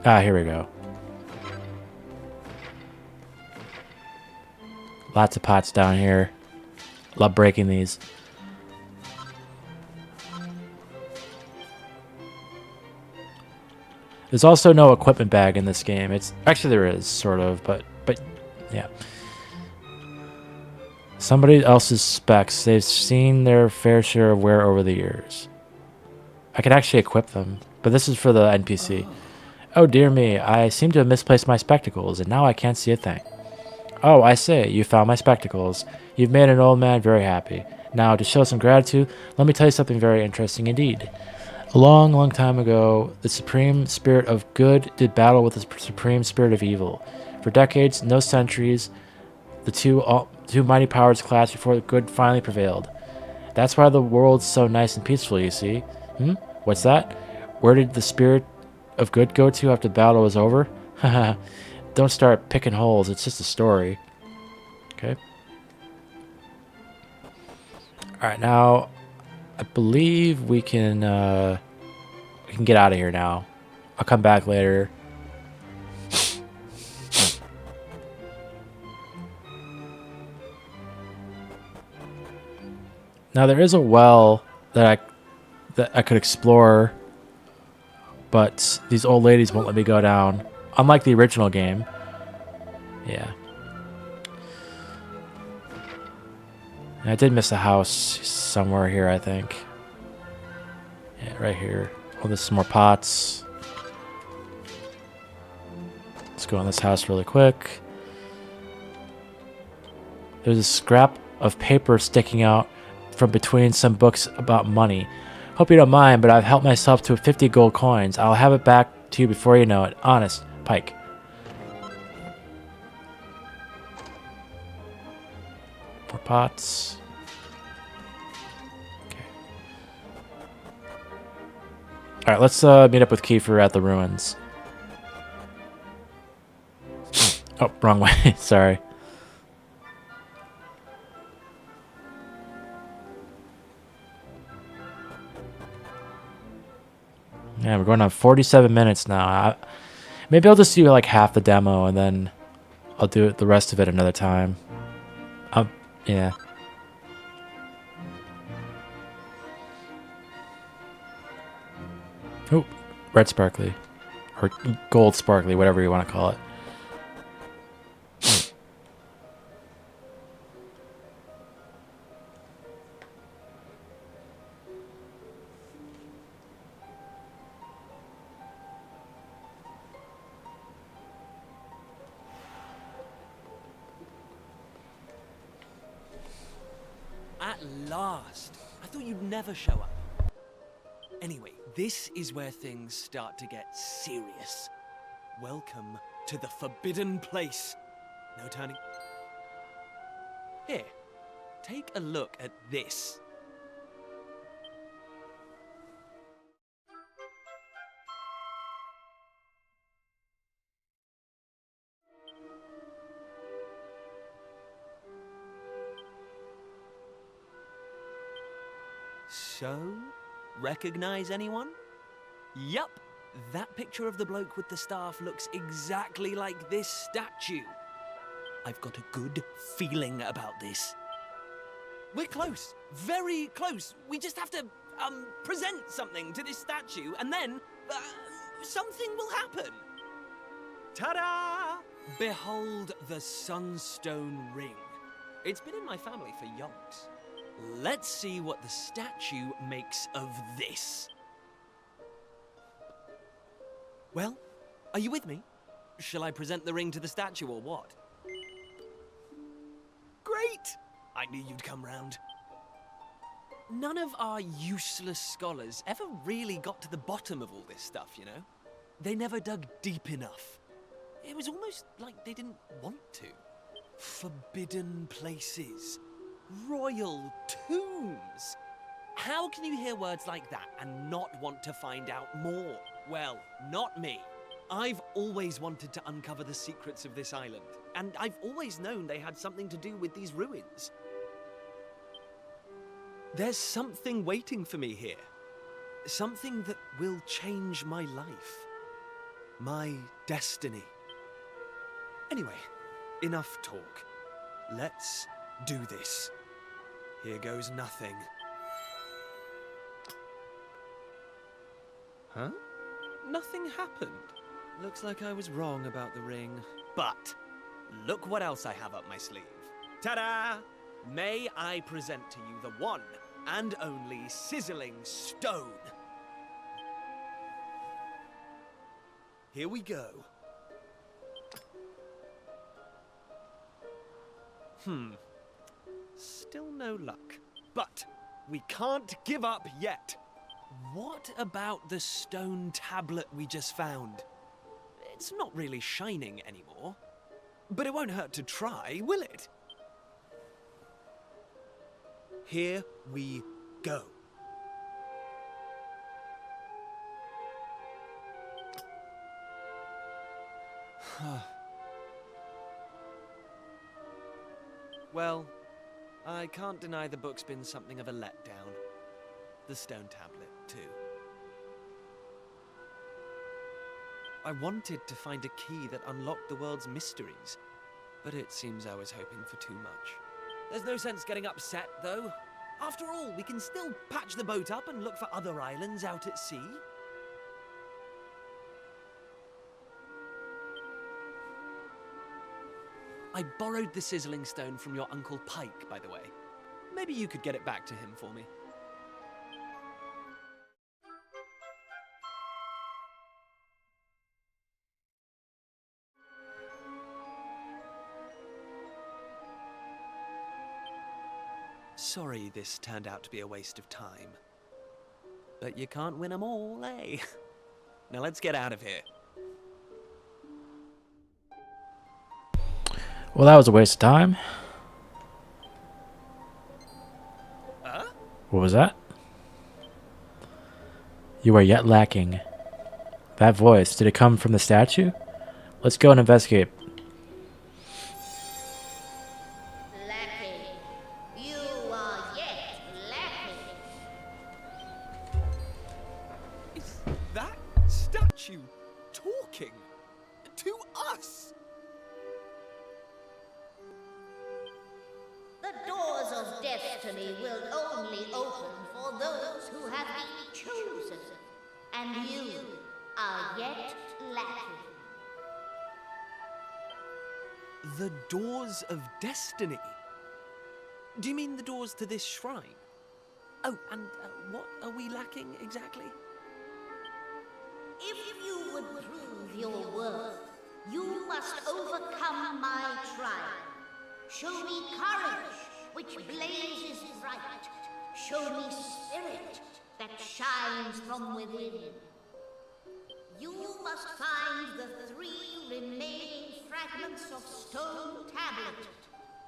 Ah, here we go. Lots of pots down here. Love breaking these. There's also no equipment bag in this game. It's actually there is sort of, but yeah. Somebody else's specs. They've seen their fair share of wear over the years. I could actually equip them, but this is for the NPC. Oh dear me, I seem to have misplaced my spectacles, and now I can't see a thing. Oh, I say, you found my spectacles. You've made an old man very happy. Now, to show some gratitude, let me tell you something very interesting indeed. A long, long time ago, the supreme spirit of good did battle with the supreme spirit of evil. For decades, no centuries, the two mighty powers clashed before the good finally prevailed. That's why the world's so nice and peaceful, you see. What's that? Where did the spirit of good go to after the battle was over? Haha. Don't start picking holes, it's just a story. Okay. Alright, now I believe we can get out of here now. I'll come back later. Now there is a well that I could explore, but these old ladies won't let me go down. Unlike the original game. Yeah. And I did miss a house somewhere here, I think. Yeah, right here. Oh, there's some more pots. Let's go in this house really quick. There's a scrap of paper sticking out from between some books about money. Hope you don't mind, but I've helped myself to 50 gold coins. I'll have it back to you before you know it. Honest, Pike. More pots. Okay. Alright, let's meet up with Kiefer at the ruins. Oh, wrong way. Sorry. Yeah, we're going on 47 minutes now. Maybe I'll just do like half the demo and then I'll do the rest of it another time. Yeah. Oh, red sparkly. Or gold sparkly, whatever you want to call it. At last! I thought you'd never show up. Anyway, this is where things start to get serious. Welcome to the forbidden place. No turning. Here, take a look at this. So, recognize anyone? Yup, that picture of the bloke with the staff looks exactly like this statue. I've got a good feeling about this. We're close, very close. We just have to, present something to this statue and then, something will happen. Ta-da! Behold the Sunstone Ring. It's been in my family for yonks. Let's see what the statue makes of this. Well, are you with me? Shall I present the ring to the statue or what? Great! I knew you'd come round. None of our useless scholars ever really got to the bottom of all this stuff, you know? They never dug deep enough. It was almost like they didn't want to. Forbidden places. Royal tombs. How can you hear words like that and not want to find out more? Well, not me. I've always wanted to uncover the secrets of this island, and I've always known they had something to do with these ruins. There's something waiting for me here. Something that will change my life. My destiny. Anyway, enough talk. Let's do this. Here goes nothing. Huh? Nothing happened. Looks like I was wrong about the ring. But look what else I have up my sleeve. Ta-da! May I present to you the one and only sizzling stone. Here we go. Still no luck. But we can't give up yet. What about the stone tablet we just found? It's not really shining anymore. But it won't hurt to try, will it? Here we go. Well, I can't deny the book's been something of a letdown. The stone tablet, too. I wanted to find a key that unlocked the world's mysteries, but it seems I was hoping for too much. There's no sense getting upset, though. After all, we can still patch the boat up and look for other islands out at sea. I borrowed the sizzling stone from your Uncle Pike, by the way. Maybe you could get it back to him for me. Sorry this turned out to be a waste of time. But you can't win 'em all, eh? Now let's get out of here. Well, that was a waste of time. What was that? You are yet lacking. That voice, did it come from the statue? Let's go and investigate. Lacking. You are yet lacking. Is that statue talking to us? The doors of destiny will only open for those who have been chosen, and you are yet lacking. The doors of destiny? Do you mean the doors to this shrine? Oh, and what are we lacking exactly? If you would prove your worth, you must overcome my trial. Show me courage, which blazes bright. Show me spirit that shines from within. You must find the 3 remaining fragments of stone tablet.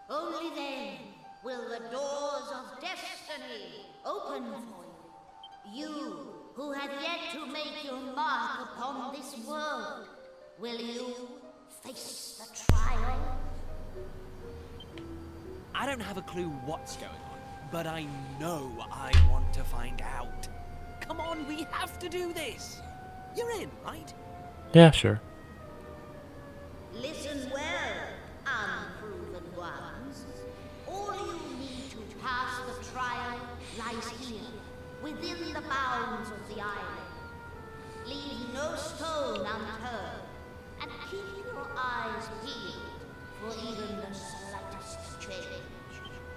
Only then will the doors of destiny open for you. You who have yet to make your mark upon this world, will you face the trial? I don't have a clue what's going on, but I know I want to find out. Come on, we have to do this. You're in, right? Yeah, sure. Listen well, unproven ones. All you need to pass the trial lies here, within the bounds of the island. Leave no stone unturned, and keep your eyes peeled for even the slightest change.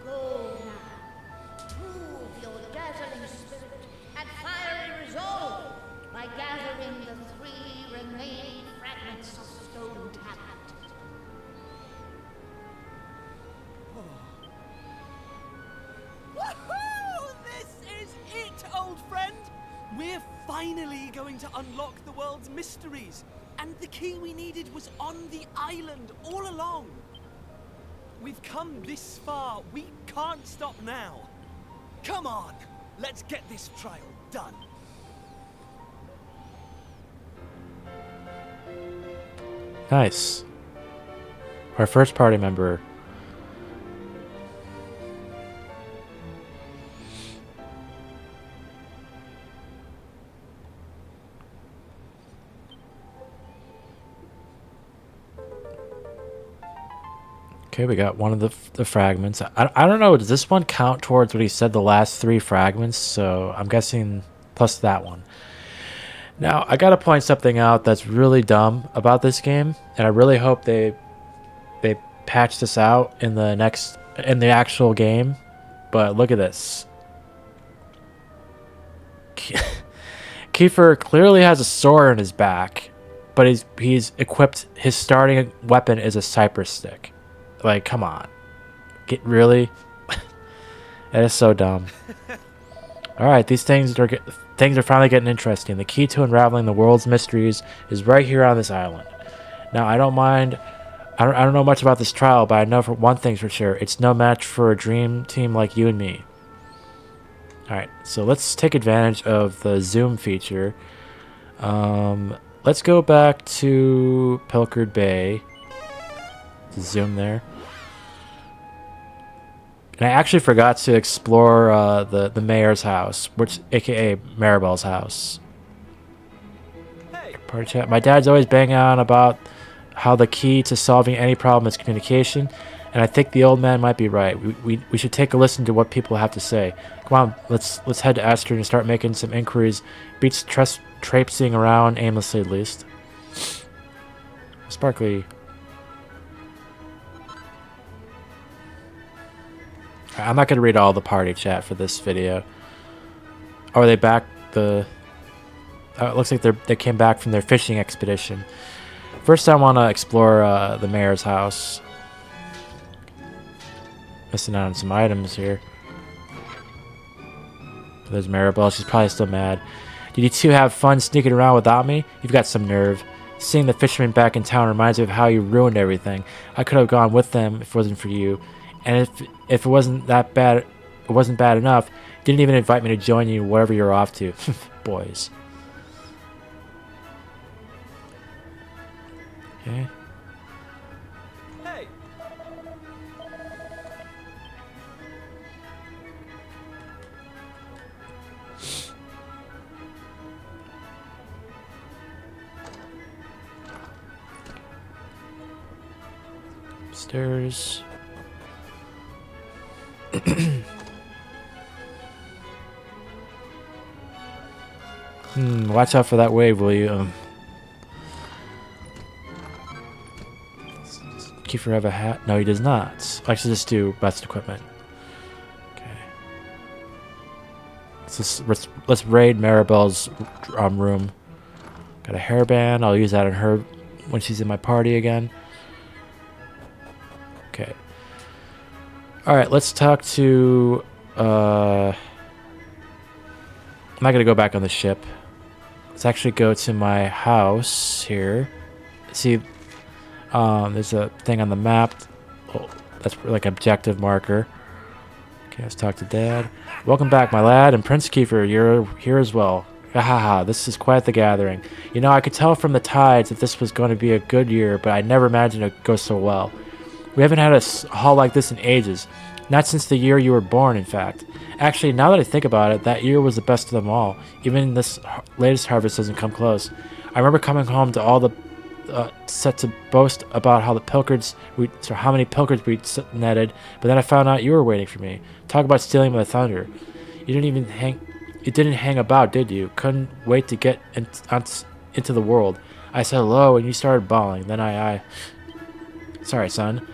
Go now. Prove your dazzling spirit and fiery resolve by gathering the 3 remaining fragments of stone tablet. Woohoo! This is it, old friend! We're finally going to unlock the world's mysteries. And the key we needed was on the island all along. We've come this far. We can't stop now. Come on, let's get this trial done. Nice. Our first party member. Okay, we got one of the fragments. I don't know. Does this one count towards what he said the last 3 fragments? So I'm guessing plus that one. Now, I gotta point something out that's really dumb about this game, and I really hope they patch this out in the actual game. But look at this. Kiefer clearly has a sword in his back, but he's equipped. His starting weapon is a cypress stick. Like, come on, really? That is so dumb. All right, these things are finally getting interesting. The key to unraveling the world's mysteries is right here on this island. Now, I don't mind. I don't know much about this trial, but I know for one thing's for sure: it's no match for a dream team like you and me. All right, so let's take advantage of the zoom feature. Let's go back to Pilchard Bay. Zoom there. And I actually forgot to explore the mayor's house, aka Maribel's house. Hey. Party chat. My dad's always banging on about how the key to solving any problem is communication, and I think the old man might be right. We should take a listen to what people have to say. Come on, let's head to Astrid and start making some inquiries. Beats traipsing around aimlessly, at least. Sparkly. I'm not going to read all the party chat for this video. Oh, are they back? It looks like they came back from their fishing expedition. First, I want to explore the mayor's house. Missing out on some items here. There's Maribel. She's probably still mad. Did you two have fun sneaking around without me? You've got some nerve. Seeing the fishermen back in town reminds me of how you ruined everything. I could have gone with them if it wasn't for you. And if it wasn't that bad, it wasn't bad enough. You didn't even invite me to join you wherever you're off to. Boys. Okay. Hey. Upstairs. Watch out for that wave, will you? Does Kiefer have a hat? No, he does not. I should just do best equipment. Okay. Let's raid Maribel's room. Got a hairband. I'll use that on her when she's in my party again. Okay. All right, let's talk to. I'm not gonna go back on the ship. Let's actually go to my house here. See, there's a thing on the map. Oh, that's like objective marker. Okay, let's talk to Dad. Welcome back, my lad, and Prince Kiefer. You're here as well. Haha, this is quite the gathering. You know, I could tell from the tides that this was going to be a good year, but I never imagined it would go so well. We haven't had a haul like this in ages. Not since the year you were born, in fact. Actually, now that I think about it, that year was the best of them all. Even this latest harvest doesn't come close. I remember coming home to all the set to boast about how how many pilchards we netted, but then I found out you were waiting for me. Talk about stealing my thunder. You didn't hang about, did you? Couldn't wait to get into the world. I said hello, and you started bawling. Then Sorry, son.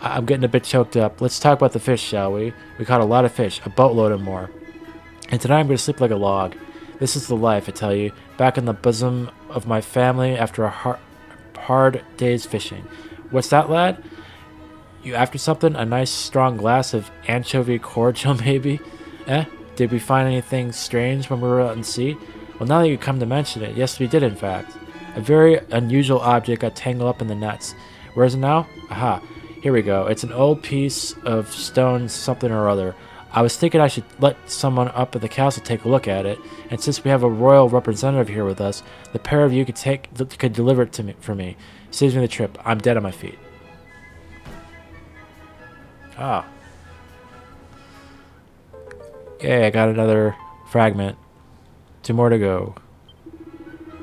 I'm getting a bit choked up. Let's talk about the fish, shall we? We caught a lot of fish, a boatload and more. And tonight I'm going to sleep like a log. This is the life, I tell you. Back in the bosom of my family after a hard day's fishing. What's that, lad? You after something? A nice strong glass of anchovy cordial, maybe? Did we find anything strange when we were out in sea? Well, now that you come to mention it, yes, we did, in fact. A very unusual object got tangled up in the nets. Where is it now? Aha. Here we go. It's an old piece of stone something or other. I was thinking I should let someone up at the castle take a look at it, and since we have a royal representative here with us, the pair of you could deliver it to me for me. Saves me the trip. I'm dead on my feet. Ah. Okay, I got another fragment. 2 more to go.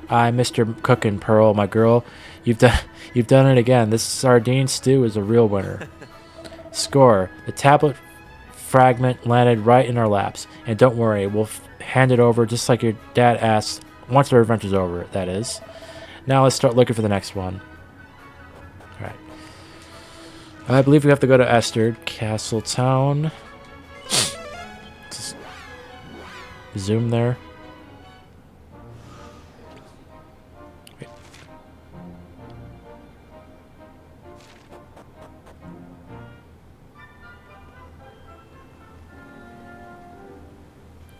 Mr. Cookin' Pearl, my girl. You've done it again. This sardine stew is a real winner. Score. The tablet fragment landed right in our laps. And don't worry, we'll hand it over just like your dad asked once our adventure's over, that is. Now let's start looking for the next one. Alright. I believe we have to go to Esterd, Castle Town. Just zoom there. Wait.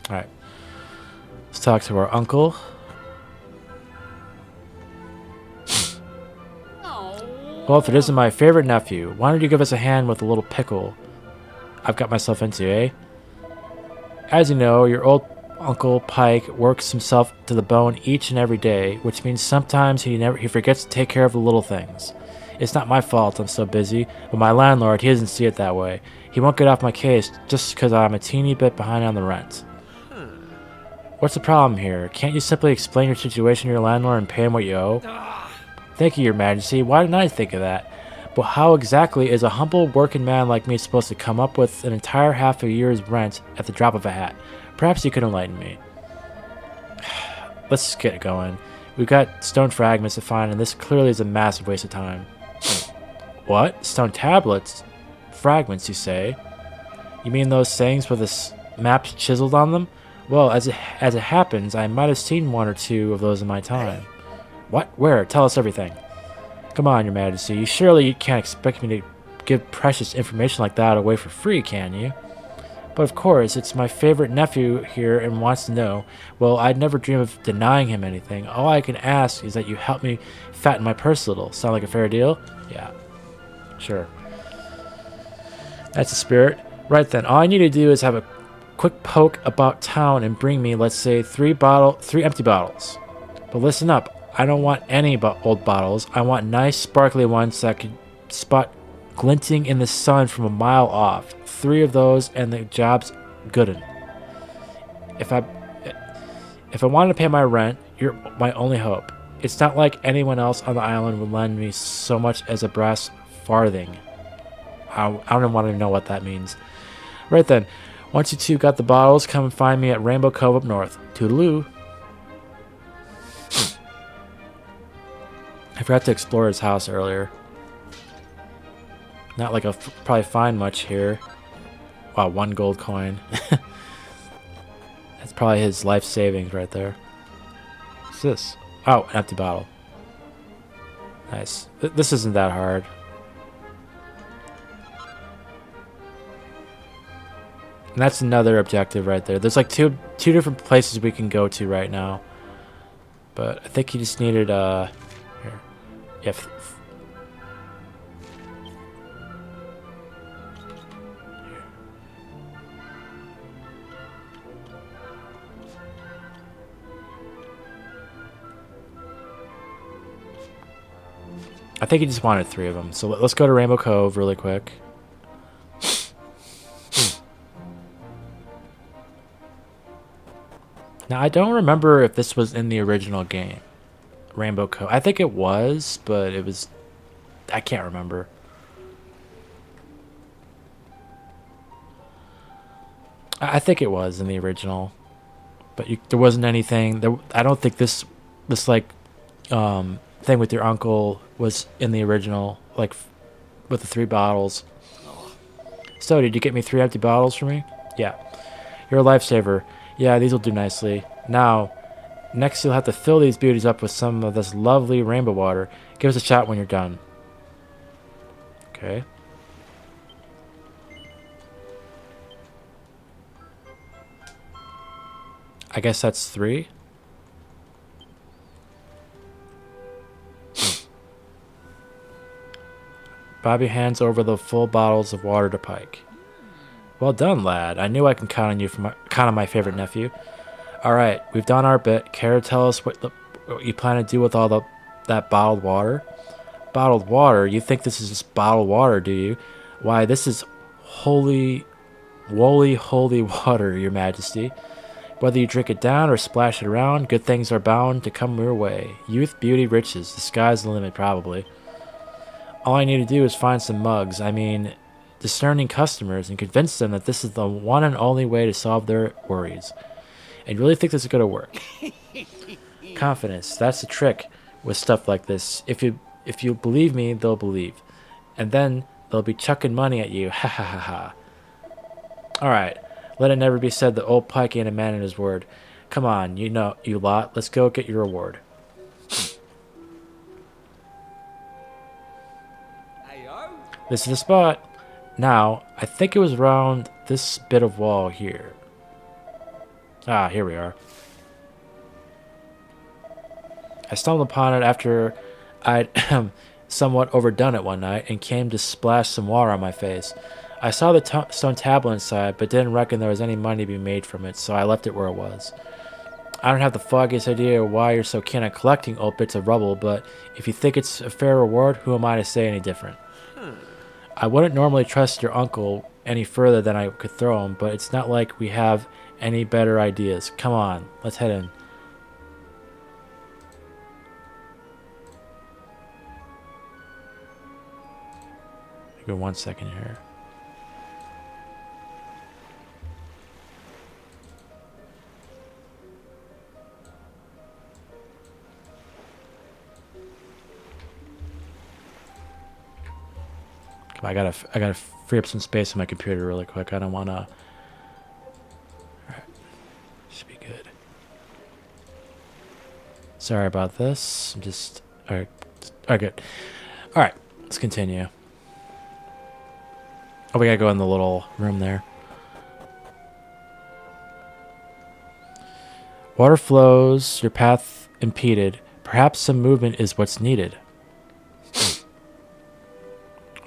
Alright. Let's talk to our uncle. Well, if it isn't my favorite nephew, why don't you give us a hand with the little pickle I've got myself into, eh? As you know, your old Uncle Pike works himself to the bone each and every day, which means sometimes he forgets to take care of the little things. It's not my fault I'm so busy, but my landlord, he doesn't see it that way. He won't get off my case just because I'm a teeny bit behind on the rent. What's the problem here? Can't you simply explain your situation to your landlord and pay him what you owe? Thank you, Your Majesty. Why didn't I think of that? But how exactly is a humble working man like me supposed to come up with an entire half a year's rent at the drop of a hat? Perhaps you could enlighten me. Let's just get going. We've got stone fragments to find, and this clearly is a massive waste of time. What? Stone tablets? Fragments, you say? You mean those things with the maps chiseled on them? Well, as it happens, I might have seen one or two of those in my time. What? Where? Tell us everything. Come on, Your Majesty. Surely you can't expect me to give precious information like that away for free, can you? But of course, it's my favorite nephew here and wants to know. Well, I'd never dream of denying him anything. All I can ask is that you help me fatten my purse a little. Sound like a fair deal? Yeah. Sure. That's the spirit. Right then, all I need to do is have a quick poke about town and bring me, let's say, 3 empty bottles. But listen up. I don't want any old bottles. I want nice, sparkly ones that could spot glinting in the sun from a mile off. 3 of those, and the job's good'un. If I wanted to pay my rent, you're my only hope. It's not like anyone else on the island would lend me so much as a brass farthing. I don't want to know what that means. Right then, once you two got the bottles, come and find me at Rainbow Cove up north. Toodaloo. I forgot to explore his house earlier. Not like I'll probably find much here. Wow, 1 gold coin. That's probably his life savings right there. What's this? Oh, an empty bottle. Nice. This isn't that hard. And that's another objective right there. There's like two different places we can go to right now. But I think he just needed here. If I think he just wanted 3 of them. So let's go to Rainbow Cove really quick. Now, I don't remember if this was in the original game. Rainbow Cove. I think it was, but it was... I can't remember. I think it was in the original. But there wasn't anything... I don't think this like, thing with your uncle was in the original, like, with the 3 bottles. So, did you get me 3 empty bottles for me? Yeah. You're a lifesaver. Yeah, these will do nicely. Now, next you'll have to fill these beauties up with some of this lovely rainbow water. Give us a shot when you're done. Okay. I guess that's 3. Bobby hands over the full bottles of water to Pike. Well done, lad. I knew I can count on you for count on my favorite nephew. All right, we've done our bit. Care to tell us what you plan to do with all that bottled water? Bottled water? You think this is just bottled water, do you? Why, this is holy water, Your Majesty. Whether you drink it down or splash it around, good things are bound to come your way. Youth, beauty, riches. The sky's the limit, probably. All I need to do is find some mugs. I mean, discerning customers and convince them that this is the one and only way to solve their worries. And you really think this is going to work? Confidence, that's the trick with stuff like this. If you believe me, they'll believe. And then they'll be chucking money at you. Ha ha ha ha. Alright, let it never be said that old Pike ain't a man in his word. Come on, you lot, let's go get your reward. This is the spot. Now, I think it was around this bit of wall here. Ah, here we are. I stumbled upon it after I'd somewhat overdone it one night and came to splash some water on my face. I saw the stone tablet inside, but didn't reckon there was any money to be made from it, so I left it where it was. I don't have the foggiest idea why you're so keen on collecting old bits of rubble, but if you think it's a fair reward, who am I to say any different? I wouldn't normally trust your uncle any further than I could throw him, but it's not like we have any better ideas. Come on, let's head in. Give me 1 second here. I gotta free up some space on my computer really quick. I don't wanna. Alright. Should be good. Sorry about this. I'm just alright, good. Alright, let's continue. Oh, we gotta go in the little room there. Water flows, your path impeded. Perhaps some movement is what's needed.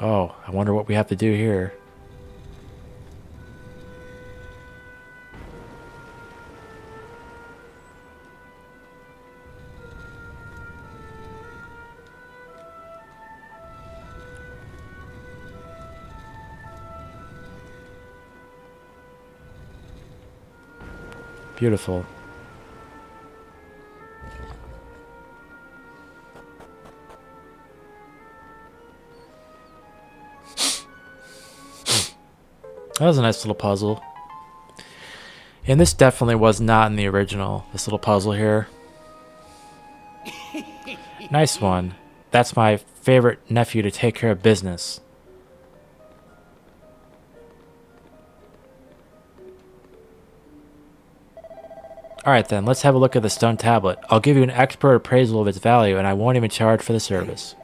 Oh, I wonder what we have to do here. Beautiful. That was a nice little puzzle. And this definitely was not in the original, this little puzzle here. Nice one. That's my favorite nephew to take care of business. Alright then, let's have a look at the stone tablet. I'll give you an expert appraisal of its value, and I won't even charge for the service.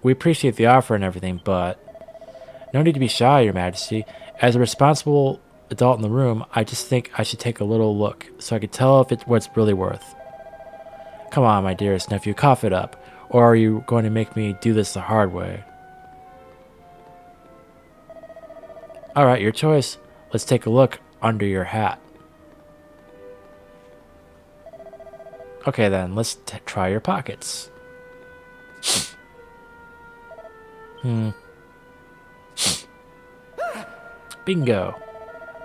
We appreciate the offer and everything, but... No need to be shy, Your Majesty. As a responsible adult in the room, I just think I should take a little look, so I can tell if it's what it's really worth. Come on, my dearest nephew, cough it up. Or are you going to make me do this the hard way? Alright, your choice. Let's take a look under your hat. Okay then, let's try your pockets. Bingo.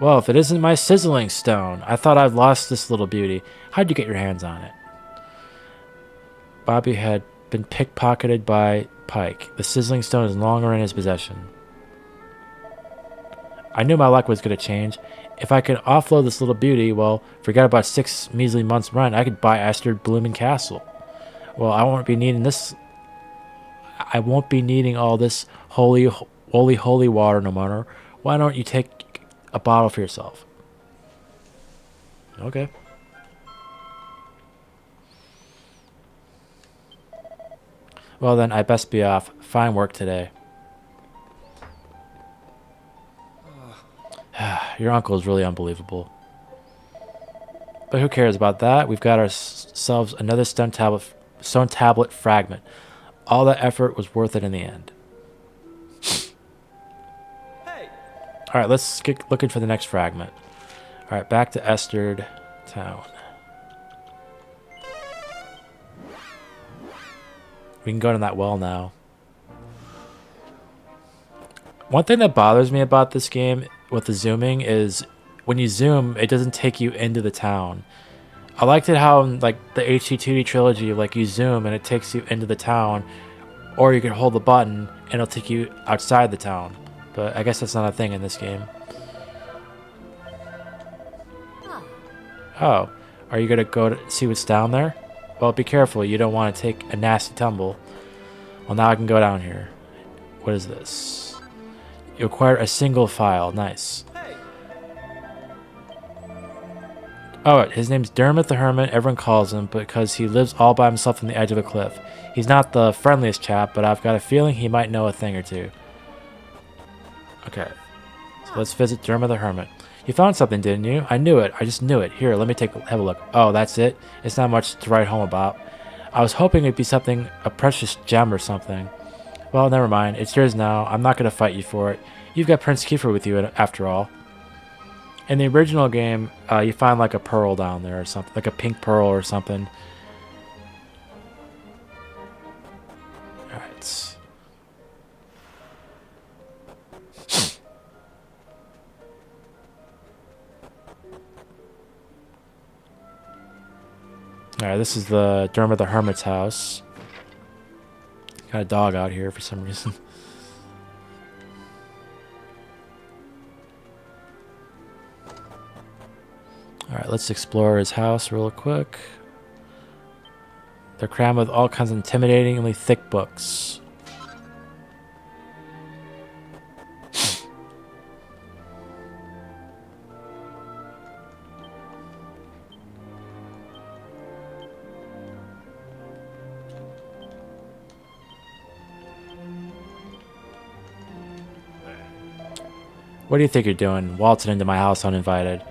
Well, if it isn't my sizzling stone. I thought I'd lost this little beauty. How'd you get your hands on it? Bobby had been pickpocketed by Pike. The sizzling stone is no longer in his possession. I knew my luck was going to change. If I could offload this little beauty, well, forget about 6 measly months' rent, I could buy Astrid Bloomin' Castle. Well, I won't be needing this. I won't be needing all this holy water no more. Why don't you take a bottle for yourself? Okay. Well then, I best be off. Fine work today. Your uncle is really unbelievable. But who cares about that? We've got ourselves another stone tablet fragment. All that effort was worth it in the end. Alright, let's get looking for the next fragment. Alright, back to Esterd Town. We can go to that well now. One thing that bothers me about this game with the zooming is when you zoom, it doesn't take you into the town. I liked it how in like the HT2D trilogy, like you zoom and it takes you into the town, or you can hold the button and it'll take you outside the town. but I guess that's not a thing in this game. Oh, are you gonna go to see what's down there? Well, be careful, you don't want to take a nasty tumble. Well, now I can go down here. What is this? You acquired a single file. Nice. Oh, his name's Dermot the Hermit, everyone calls him, because he lives all by himself on the edge of a cliff. He's not the friendliest chap, but I've got a feeling he might know a thing or two. Okay, so let's visit Dermot the Hermit. You found something, didn't you? I knew it. I just knew it. Here, let me have a look. Oh, that's it? It's not much to write home about. I was hoping it'd be something, a precious gem or something. Well, never mind. It's yours now. I'm not going to fight you for it. You've got Prince Kiefer with you, after all. In the original game, you find like a pearl down there or something, like a pink pearl or something. Alright. Alright, this is the Dermot the Hermit's house. Got a dog out here for some reason. Alright, let's explore his house real quick. They're crammed with all kinds of intimidatingly thick books. What do you think you're doing, waltzing into my house uninvited?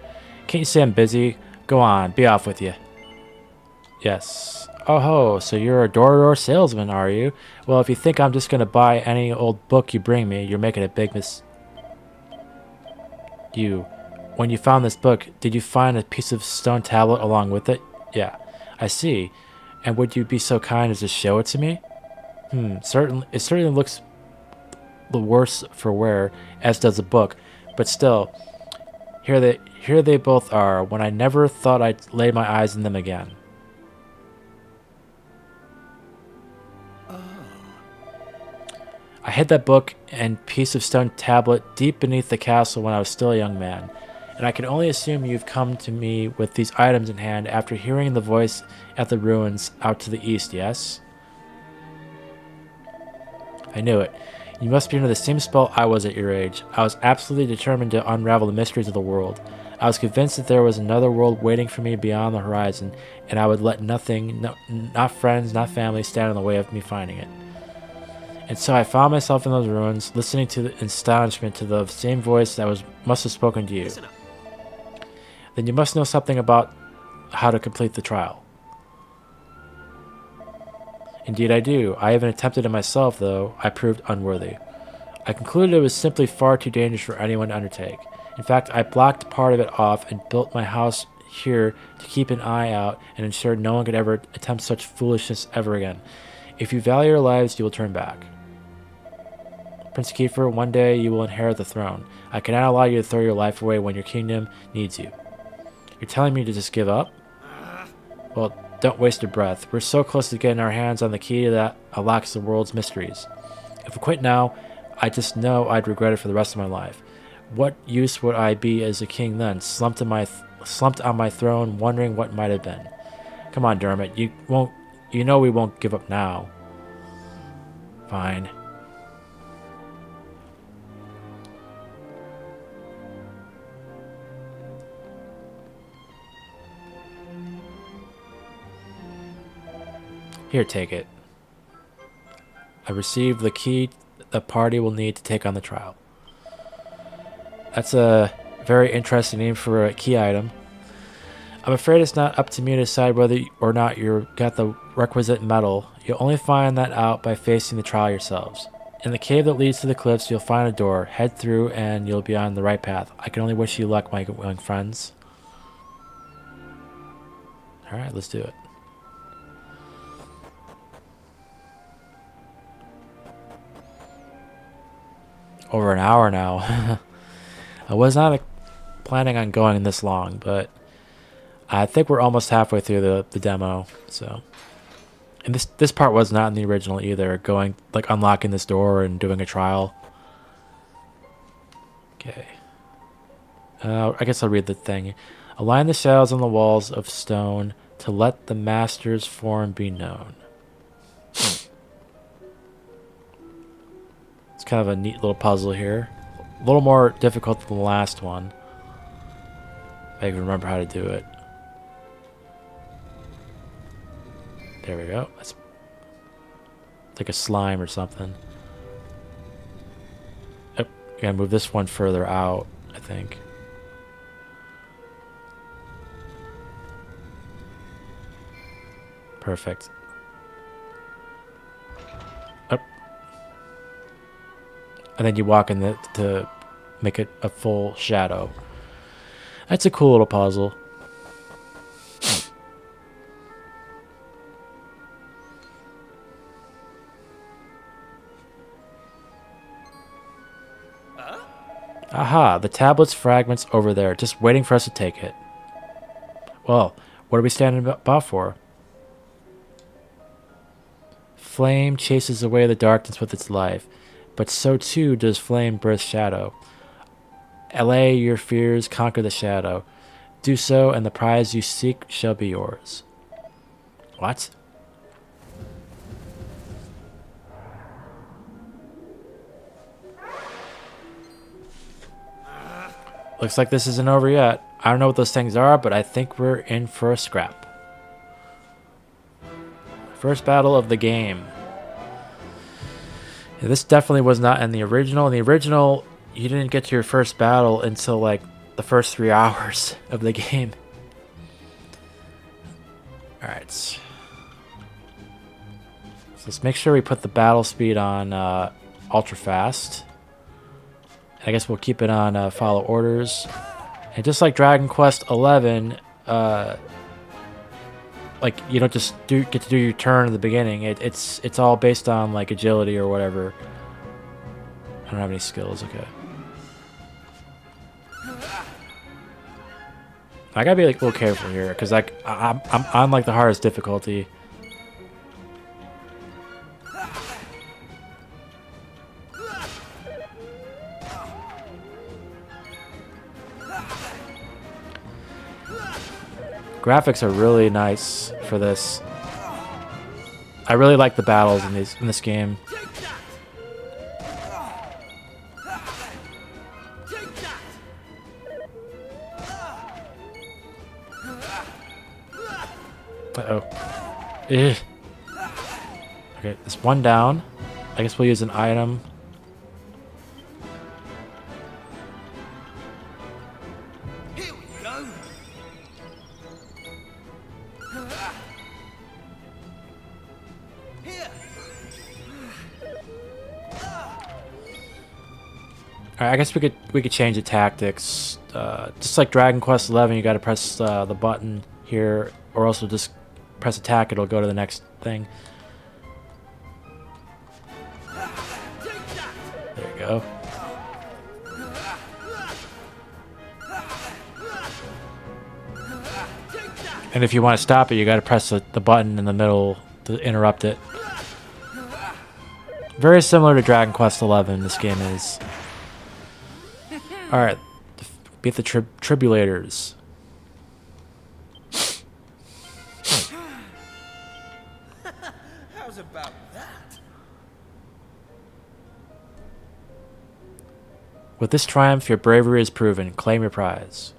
Can't you say I'm busy? Go on, be off with you. Yes. Oh ho, so you're a door-to-door salesman, are you? Well, if you think I'm just gonna buy any old book you bring me, you're making a big When you found this book, did you find a piece of stone tablet along with it? Yeah, I see. And would you be so kind as to show it to me? It certainly looks the worse for wear, as does the book, but still, here they both are, when I never thought I'd lay my eyes on them again. I hid that book and piece of stone tablet deep beneath the castle when I was still a young man, and I can only assume you've come to me with these items in hand after hearing the voice at the ruins out to the east, yes? I knew it. You must be under the same spell I was at your age. I was absolutely determined to unravel the mysteries of the world. I was convinced that there was another world waiting for me beyond the horizon, and I would let nothing, not friends, not family, stand in the way of me finding it. And so I found myself in those ruins, listening to the astonishment to the same voice that must have spoken to you. Then you must know something about how to complete the trial. Indeed I do. I even attempted it myself, though I proved unworthy. I concluded it was simply far too dangerous for anyone to undertake. In fact, I blocked part of it off and built my house here to keep an eye out and ensure no one could ever attempt such foolishness ever again. If you value your lives, you will turn back. Prince Kiefer, one day you will inherit the throne. I cannot allow you to throw your life away when your kingdom needs you. You're telling me to just give up? Well, don't waste your breath. We're so close to getting our hands on the key that unlocks the world's mysteries. If we quit now, I just know I'd regret it for the rest of my life. What use would I be as a king then, slumped on my throne, wondering what might have been? Come on, Dermot. You know we won't give up now. Fine. Here, take it. I received the key the party will need to take on the trial. That's a very interesting name for a key item. I'm afraid it's not up to me to decide whether or not you got the requisite metal. You'll only find that out by facing the trial yourselves. In the cave that leads to the cliffs, you'll find a door. Head through and you'll be on the right path. I can only wish you luck, my young friends. Alright, let's do it. Over an hour now. I was not planning on going this long, but I think we're almost halfway through the demo. So, and this part was not in the original either. Unlocking this door and doing a trial. Okay. I guess I'll read the thing. Align the shadows on the walls of stone to let the master's form be known. It's kind of a neat little puzzle here. A little more difficult than the last one. I can remember how to do it. There we go. That's like a slime or something. Oh, gotta move this one further out, I think. Perfect. Up. And then you walk in the to make it a full shadow. That's a cool little puzzle. Aha, the tablet's fragments over there, just waiting for us to take it. Well, what are we standing about for? Flame chases away the darkness with its life, but so too does flame birth shadow. Allay your fears, conquer the shadow. Do so, and the prize you seek shall be yours. What? Looks like this isn't over yet. I don't know what those things are, but I think we're in for a scrap. First battle of the game. Yeah, this definitely was not in the original. In the original, you didn't get to your first battle until like the first 3 hours of the game. Alright. So let's make sure we put the battle speed on ultra fast. I guess we'll keep it on follow orders. And just like Dragon Quest 11, like you don't just get to do your turn at the beginning. It's all based on like agility or whatever. I don't have any skills. Okay. I gotta be like a little careful here because like I'm on like the hardest difficulty. Graphics are really nice for this. I really like the battles in this game. Uh-oh. Ugh. Okay, there's one down. I guess we'll use an item. Here we go. Here. Alright, I guess we could change the tactics. Just like Dragon Quest 11, you got to press the button here, or else we'll just press attack. It'll go to the next thing. There you go. And if you want to stop it, you got to press the button in the middle to interrupt it. Very similar to Dragon Quest 11, this game is. Alright, beat the Tribulators. How's about that? With this triumph, your bravery is proven. Claim your prize.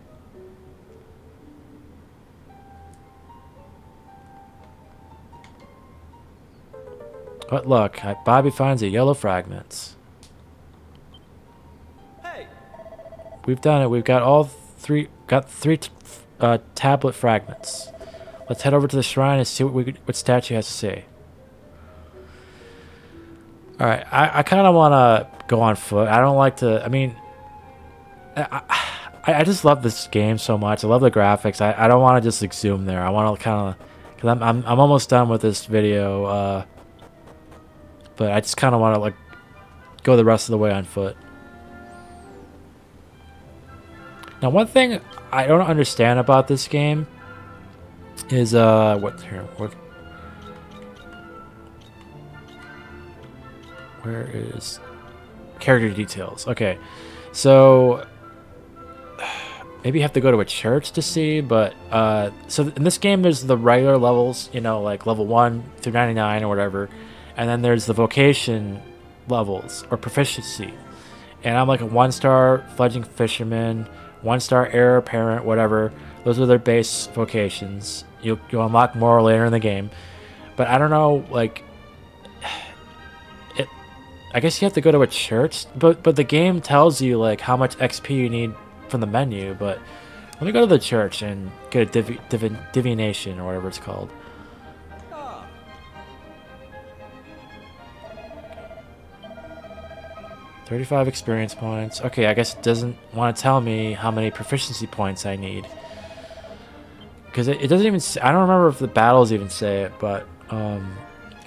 What luck. Bobby finds a yellow fragments. Hey. We've done it. We've got three tablet fragments. Let's head over to the shrine and see what statue has to say. Alright, I kind of want to go on foot. I don't like to... I mean... I just love this game so much. I love the graphics. I don't want to just like zoom there. I want to kind of... Because I'm almost done with this video. But I just kind of want to like go the rest of the way on foot. Now, one thing I don't understand about this game is where is character details? Okay, So maybe you have to go to a church to see, but so in this game there's the regular levels, you know, like level 1 through 99 or whatever, and then there's the vocation levels or proficiency. And I'm like a 1-star fledgling fisherman, 1-star heir apparent, whatever. Those are their base vocations. You'll unlock more later in the game, but I don't know, like it. I guess you have to go to a church, but the game tells you like how much XP you need from the menu. But let me go to the church and get a divination or whatever it's called. 35 experience points. Okay, I guess it doesn't want to tell me how many proficiency points I need. Because it doesn't even say, I don't remember if the battles even say it, but I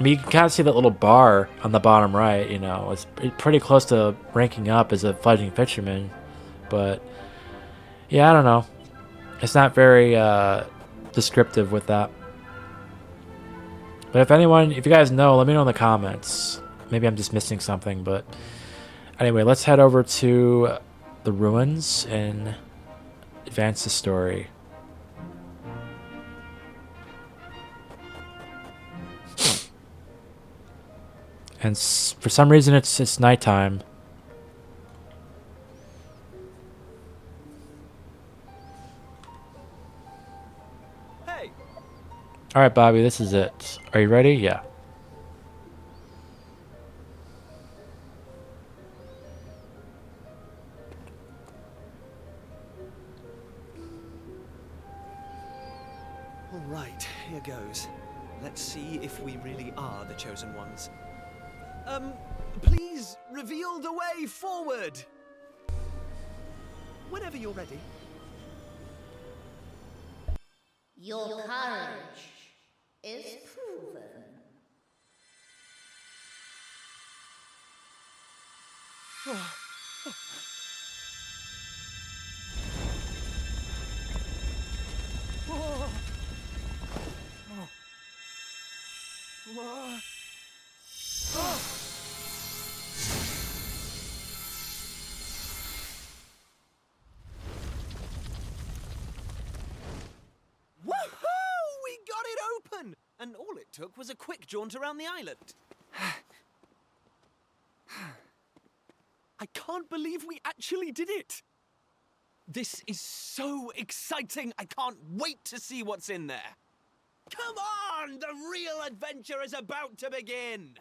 mean, you can kind of see that little bar on the bottom right, you know. It's pretty close to ranking up as a fledgling fisherman. But yeah, I don't know. It's not very descriptive with that. But if you guys know, let me know in the comments. Maybe I'm just missing something, but anyway, let's head over to the ruins and advance the story. And for some reason it's nighttime. Hey. All right, Bobby, this is it. Are you ready? Yeah. All right, here goes. Let's see if we really are the chosen ones. Please reveal the way forward. Whenever you're ready. Your courage is proven. Woohoo! We got it open! And all it took was a quick jaunt around the island. I can't believe we actually did it! This is so exciting! I can't wait to see what's in there! Come on! The real adventure is about to begin!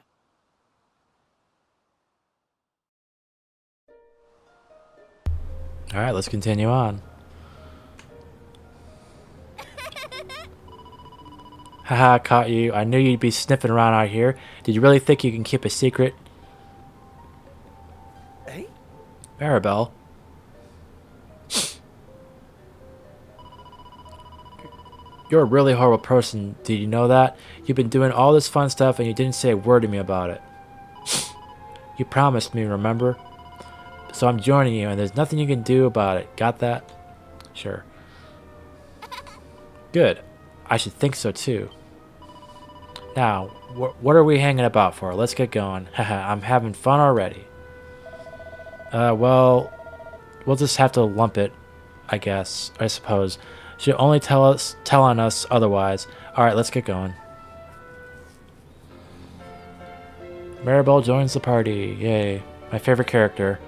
Alright, let's continue on. Haha, caught you. I knew you'd be sniffing around out here. Did you really think you can keep a secret? Eh? Maribel. You're a really horrible person. Did you know that? You've been doing all this fun stuff and you didn't say a word to me about it. You promised me, remember? So I'm joining you and there's nothing you can do about it. Got that? Sure. Good. I should think so too. Now, what are we hanging about for? Let's get going. Haha, I'm having fun already. Well, we'll just have to lump it, I guess. I suppose. She'll only tell on us otherwise. Alright, let's get going. Maribel joins the party. Yay. My favorite character.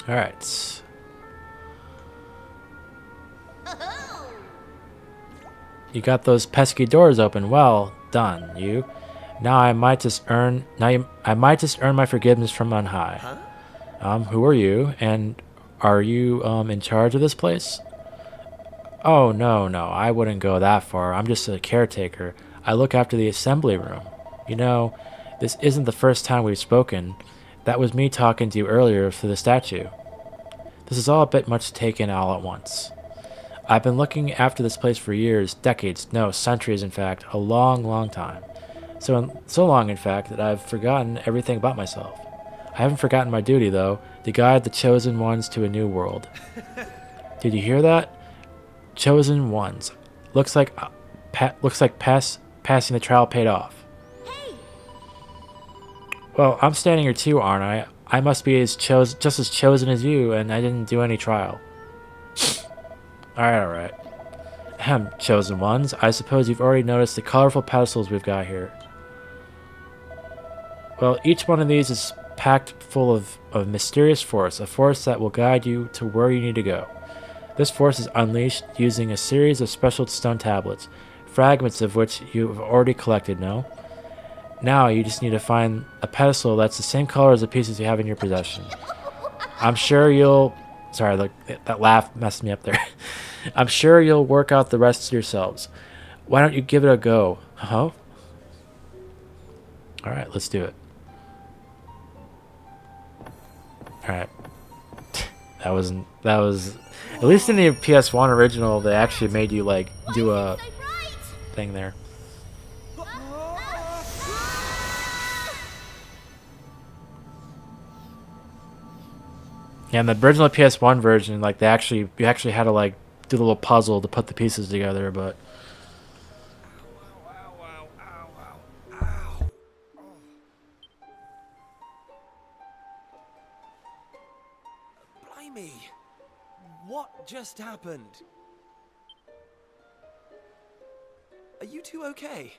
Alright. You got those pesky doors open. Well done, you. Now I might just earn my forgiveness from on high. Huh? Who are you? And are you in charge of this place? Oh, no, I wouldn't go that far. I'm just a caretaker. I look after the assembly room. You know, this isn't the first time we've spoken. That was me talking to you earlier through the statue. This is all a bit much taken all at once. I've been looking after this place for years, decades, no, centuries in fact, a long, long time. So long in fact that I've forgotten everything about myself. I haven't forgotten my duty, though, to guide the chosen ones to a new world. Did you hear that? Chosen ones. Looks like passing the trial paid off. Hey! Well, I'm standing here too, aren't I? I must be just as chosen as you, and I didn't do any trial. Alright. Ahem, chosen ones. I suppose you've already noticed the colorful pedestals we've got here. Well, each one of these is packed full of mysterious force, a force that will guide you to where you need to go. This force is unleashed using a series of special stone tablets, fragments of which you have already collected, no? Now you just need to find a pedestal that's the same color as the pieces you have in your possession. I'm sure you'll... Sorry, look, that laugh messed me up there. I'm sure you'll work out the rest yourselves. Why don't you give it a go? Huh? Alright, let's do it. Alright. That was... At least in the PS1 original, they actually made you, like, do a thing there. Yeah, in the original PS1 version, like, you actually had to, like, do the little puzzle to put the pieces together, but... Blimey! What just happened? Are you two okay?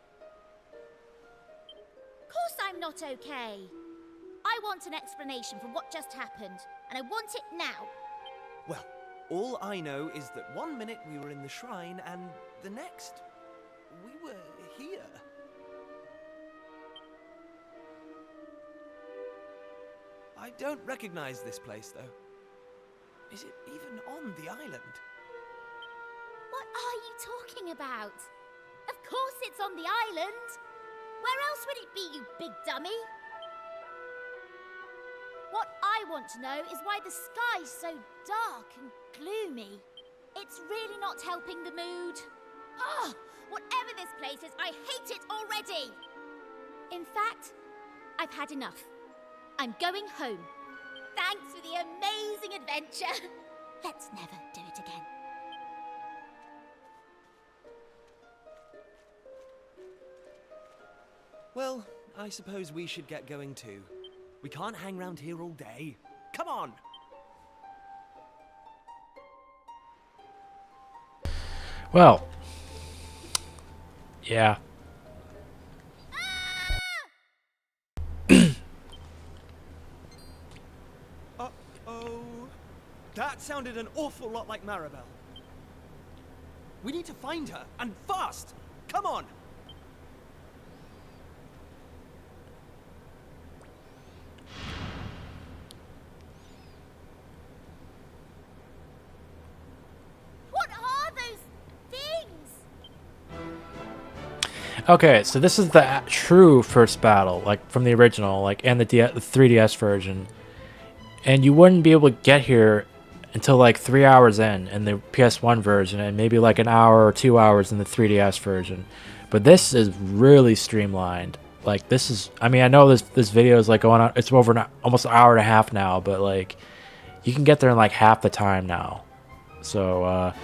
Of course I'm not okay. I want an explanation for what just happened, and I want it now. Well, all I know is that 1 minute we were in the shrine, and the next, we were here. I don't recognize this place, though. Is it even on the island? What are you talking about? Of course it's on the island. Where else would it be, you big dummy? What I want to know is why the sky's so dark and gloomy. It's really not helping the mood. Ugh! Whatever this place is, I hate it already! In fact, I've had enough. I'm going home. Thanks for the amazing adventure. Let's never do it again. Well, I suppose we should get going too. We can't hang around here all day. Come on! Well... Yeah. Uh-oh. That sounded an awful lot like Maribel. We need to find her, and fast! Come on! What are those things? Okay, so this is the true first battle, like from the original, like, and the 3DS version. And you wouldn't be able to get here until like 3 hours in the PS1 version, and maybe like an hour or 2 hours in the 3DS version. But this is really streamlined. Like, this is, I mean, I know this video is like going on, it's over almost an hour and a half now, but like, you can get there in like half the time now. So,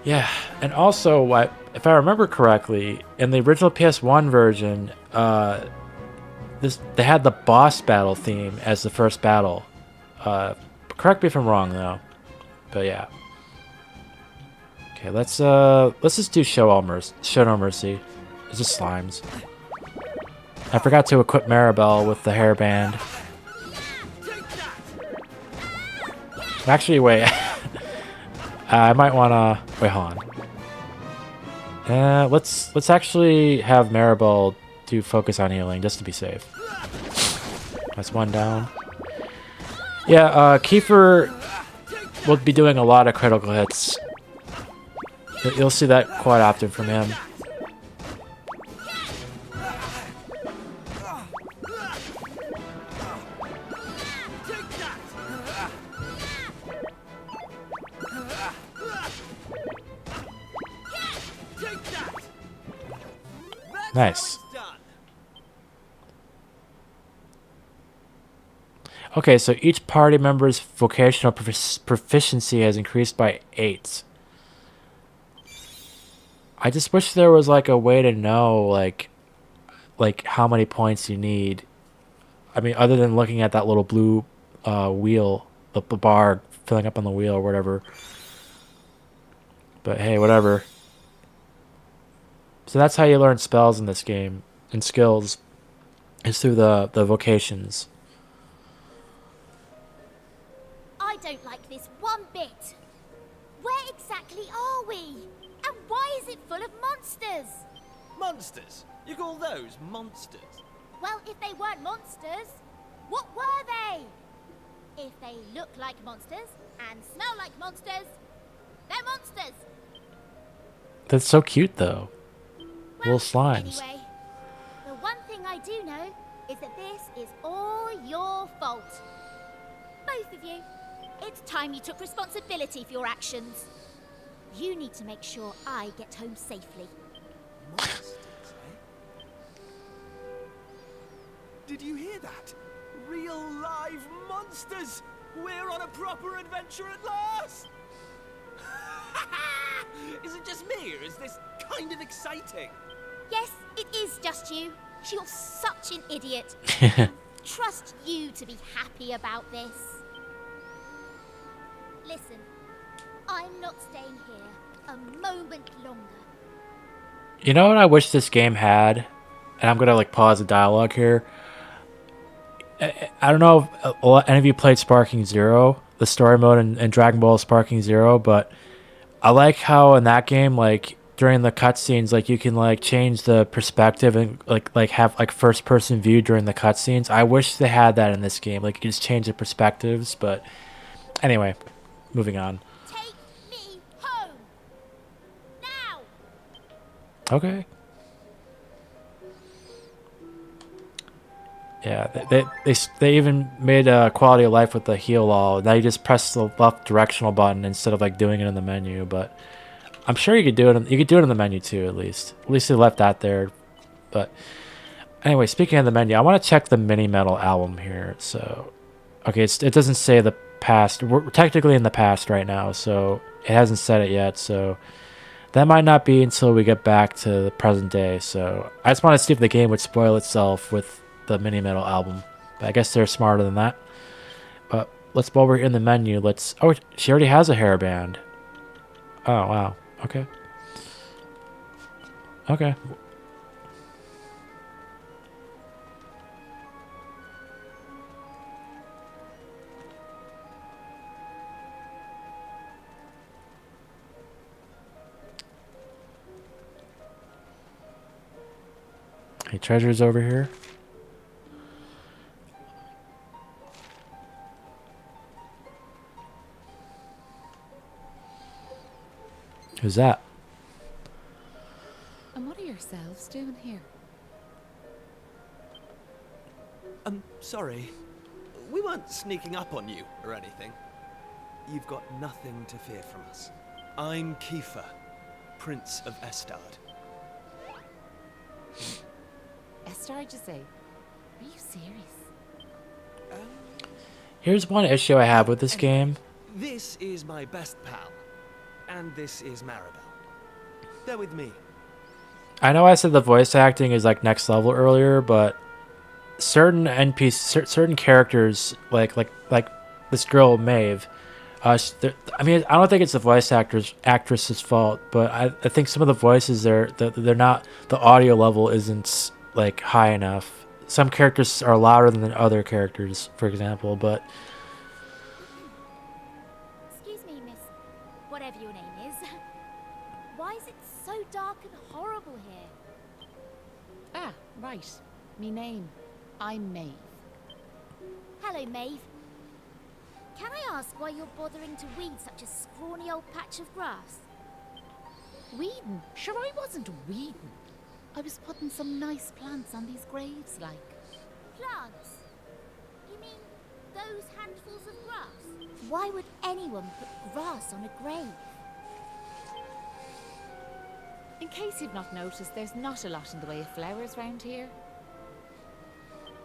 yeah. And also, if I remember correctly, in the original PS1 version, they had the boss battle theme as the first battle. Correct me if I'm wrong, though. But yeah. Okay, let's just do Show No Mercy. It's just slimes. I forgot to equip Maribel with the hairband. Actually, wait. I might wanna wait. Hold on. Let's actually have Maribel do focus on healing just to be safe. That's one down. Yeah, Kiefer will be doing a lot of critical hits. You'll see that quite often from him. Nice. Okay, so each party member's vocational proficiency has increased by 8. I just wish there was like a way to know like how many points you need. I mean, other than looking at that little blue wheel, the bar filling up on the wheel or whatever. But hey, whatever. So that's how you learn spells in this game and skills is through the vocations. I don't like this one bit. Where exactly are we? And why is it full of monsters? Monsters? You call those monsters? Well, if they weren't monsters, what were they? If they look like monsters and smell like monsters, they're monsters. That's so cute though. Well, Little slimes. Anyway, the one thing I do know is that this is all your fault. Both of you. It's time you took responsibility for your actions. You need to make sure I get home safely. Monsters, eh? Did you hear that? Real live monsters! We're on a proper adventure at last! Is it just me, or is this kind of exciting? Yes, it is just you. You're such an idiot. Trust you to be happy about this. Listen, I'm not staying here a moment longer. You know what I wish this game had? And I'm gonna like pause the dialogue here. I don't know if any of you played Sparking Zero, the story mode in Dragon Ball Sparking Zero, but I like how in that game, like during the cutscenes, like you can like change the perspective and like have like first person view during the cutscenes. I wish they had that in this game. Like you can just change the perspectives, but anyway, moving on. Take me home. Now. Okay. Yeah, they even made a quality of life with the heal all. Now you just press the left directional button instead of like doing it in the menu. But I'm sure you could do it. You could do it in the menu too, at least. At least they left that there. But anyway, speaking of the menu, I want to check the Mini Metal album here. So, okay, it doesn't say the past. We're technically in the past right now, so it hasn't said it yet. So that might not be until we get back to the present day. So I just want to see if the game would spoil itself with the Mini Metal album. But I guess they're smarter than that. But while we're in the menu, oh, she already has a hairband. Oh, wow. Okay. Okay. Any treasures over here? Who's that? And what are yourselves doing here? Sorry. We weren't sneaking up on you or anything. You've got nothing to fear from us. I'm Kiefer, Prince of Estard. Estard, you say? Are you serious? Here's one issue I have with this game. This is my best pal. And this is Maribel. They're with me. I know I said the voice acting is like next level earlier, but certain certain characters, like this girl Maeve, I mean, I don't think it's the voice actress's fault, but I think some of the voices they're not, the audio level isn't like high enough. Some characters are louder than other characters, for example, but Excuse me, miss. Whatever your name is. Why is it so dark and horrible here? Ah, right. Me name. I'm Maeve. Hello, Maeve. Can I ask why you're bothering to weed such a scrawny old patch of grass? Weeding? Sure, I wasn't weeding. I was putting some nice plants on these graves, like. Plants? You mean those handfuls of grass? Why would anyone put grass on a grave? In case you've not noticed, there's not a lot in the way of flowers round here.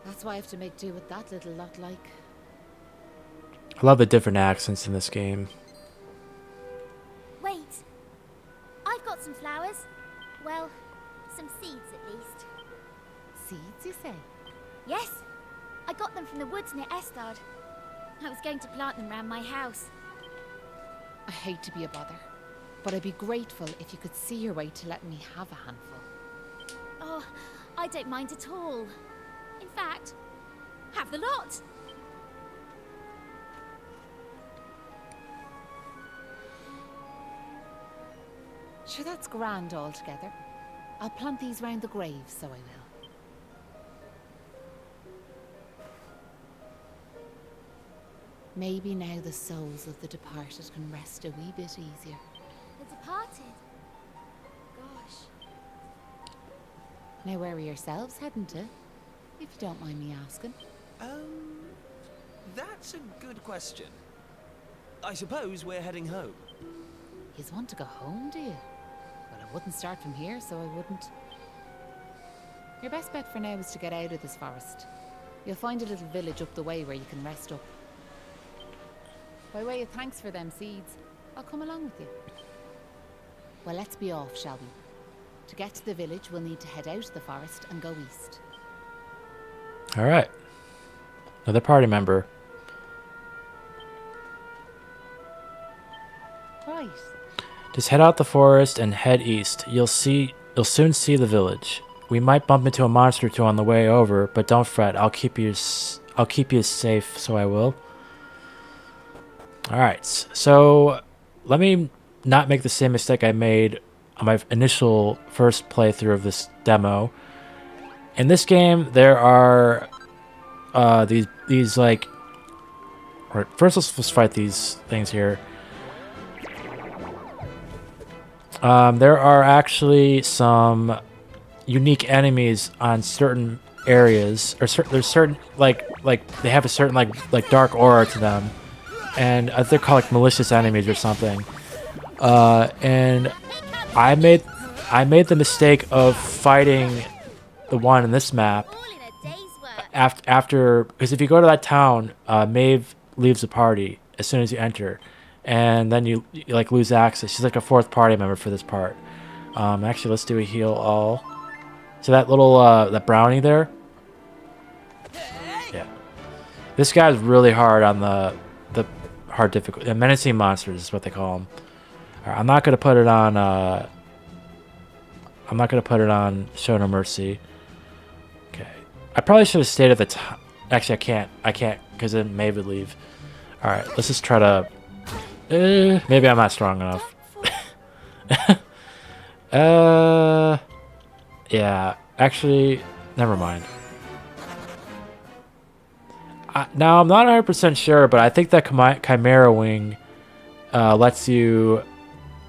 That's why I have to make do with that little lot, like. I love the different accents in this game. Wait. I've got some flowers. Well, some seeds at least. Seeds, you say? Yes. I got them from the woods near Estard. I was going to plant them round my house. I hate to be a bother, but I'd be grateful if you could see your way to letting me have a handful. Oh, I don't mind at all. In fact, have the lot. Sure, that's grand altogether. I'll plant these round the grave, so I will. Maybe now the souls of the departed can rest a wee bit easier. The departed. Gosh. Now where are yourselves heading to? If you don't mind me asking. That's a good question. I suppose we're heading home. Yous want to go home, do you? Well, I wouldn't start from here, so I wouldn't. Your best bet for now is to get out of this forest. You'll find a little village up the way where you can rest up. By way of thanks for them seeds, I'll come along with you. Well, let's be off, shall we? To get to the village, we'll need to head out of the forest and go east. All right. Another party member. Right. Just head out the forest and head east. You'll soon see the village. We might bump into a monster or two on the way over, but don't fret. I'll keep you safe, so I will. All right. So let me not make the same mistake I made on my initial first playthrough of this demo. In this game, there are these like. All right, first let's fight these things here. There are actually some unique enemies on certain areas, or there's certain like they have a certain like dark aura to them, and they're called like malicious enemies or something. And I made the mistake of fighting the one in this map All in a day's work. after, because if you go to that town, Maeve leaves the party as soon as you enter, and then you like lose access. She's like a fourth party member for this part. Actually, let's do a heal all. So that little that brownie there. Yeah, this guy's really hard on the hard difficulty. Menacing monsters is what they call them. All right, I'm not gonna put it on. Show No Mercy. Okay, I probably should have stayed at the top. Actually, I can't because then Maeve would leave. All right, let's just try to. Maybe I'm not strong enough. Yeah, actually, never mind. Now, I'm not 100% sure, but I think that Chimera Wing lets you...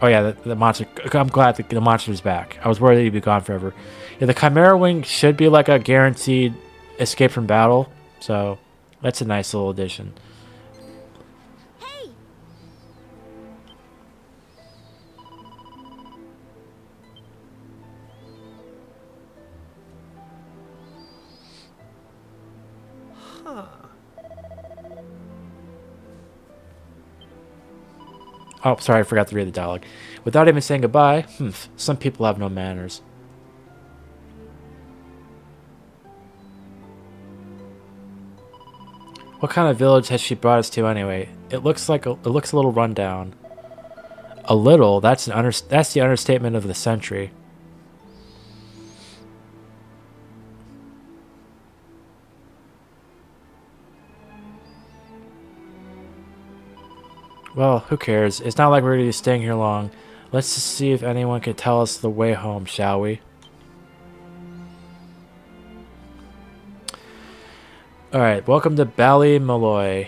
Oh, yeah, the monster... I'm glad the monster's back. I was worried that he'd be gone forever. Yeah, the Chimera Wing should be like a guaranteed escape from battle, so that's a nice little addition. Hey! Oh, sorry, I forgot to read the dialogue. Without even saying goodbye, some people have no manners. What kind of village has she brought us to anyway? It looks a little rundown. A little? That's the understatement of the century. Well, who cares? It's not like we're going to be staying here long. Let's just see if anyone can tell us the way home, shall we? Alright, welcome to Ballymalloy.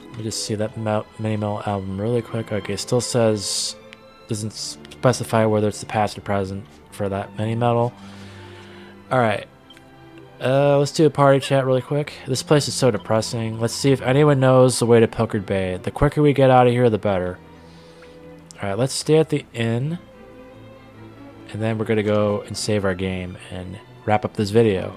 Let me just see that Mini-Mill album really quick. Okay, it still says... doesn't specify whether it's the past or present for that Mini-Metal. Alright. Let's do a party chat really quick. This place is so depressing. Let's see if anyone knows the way to Pilchard Bay. The quicker we get out of here, the better. Alright, let's stay at the inn. And then we're going to go and save our game and wrap up this video.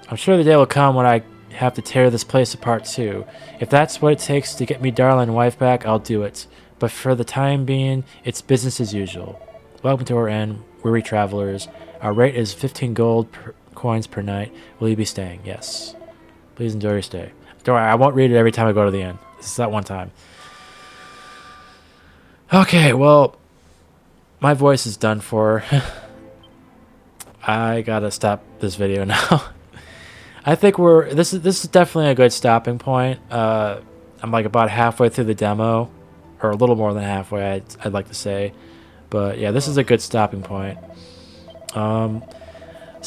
I'm sure the day will come when I have to tear this place apart too. If that's what it takes to get me darling wife back, I'll do it. But for the time being, it's business as usual. Welcome to our inn, weary travelers. Our rate is 15 gold coins per night. Will you be staying? Yes. Please enjoy your stay. Don't worry, I won't read it every time I go to the inn. This is that one time. Okay, well, my voice is done for. I gotta stop this video now. I think this is definitely a good stopping point. I'm like about halfway through the demo, or a little more than halfway, I'd like to say. But yeah, this is a good stopping point. So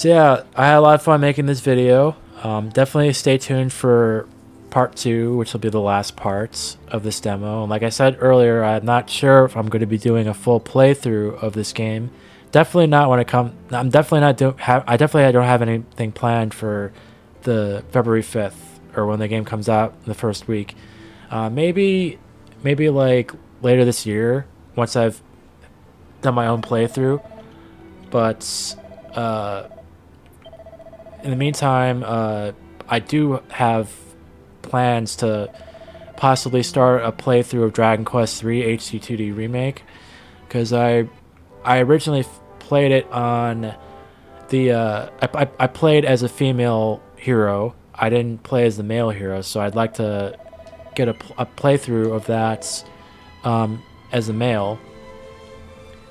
yeah, I had a lot of fun making this video. Definitely stay tuned for part 2, which will be the last parts of this demo. And like I said earlier, I'm not sure if I'm going to be doing a full playthrough of this game. Definitely not when it comes. I'm definitely not doing. I definitely don't have anything planned for the February 5th, or when the game comes out in the first week. Maybe like later this year, once I've done my own playthrough. But in the meantime, I do have plans to possibly start a playthrough of Dragon Quest III HD2D Remake, because I originally played it on the I played as a female hero. I didn't play as the male hero, so I'd like to get a playthrough of that as a male.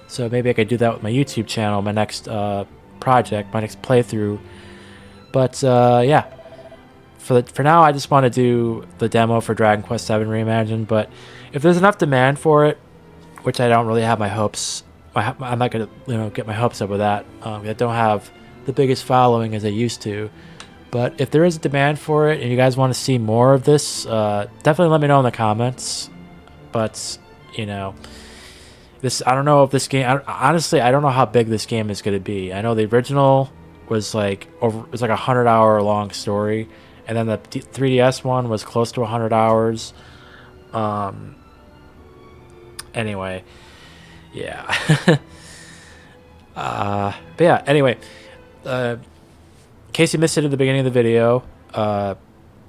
So maybe I could do that with my YouTube channel, my next project, my next playthrough. But yeah, for now, I just want to do the demo for Dragon Quest VII Reimagined. But if there's enough demand for it, which I don't really have my hopes, I'm not gonna get my hopes up with that. I don't have the biggest following as I used to. But if there is a demand for it and you guys want to see more of this, definitely let me know in the comments. But I don't know if this game. Honestly, I don't know how big this game is going to be. I know the original was like a 100-hour long story, and then the 3DS one was close to 100 hours. Anyway, yeah. But yeah. Anyway, in case you missed it at the beginning of the video, the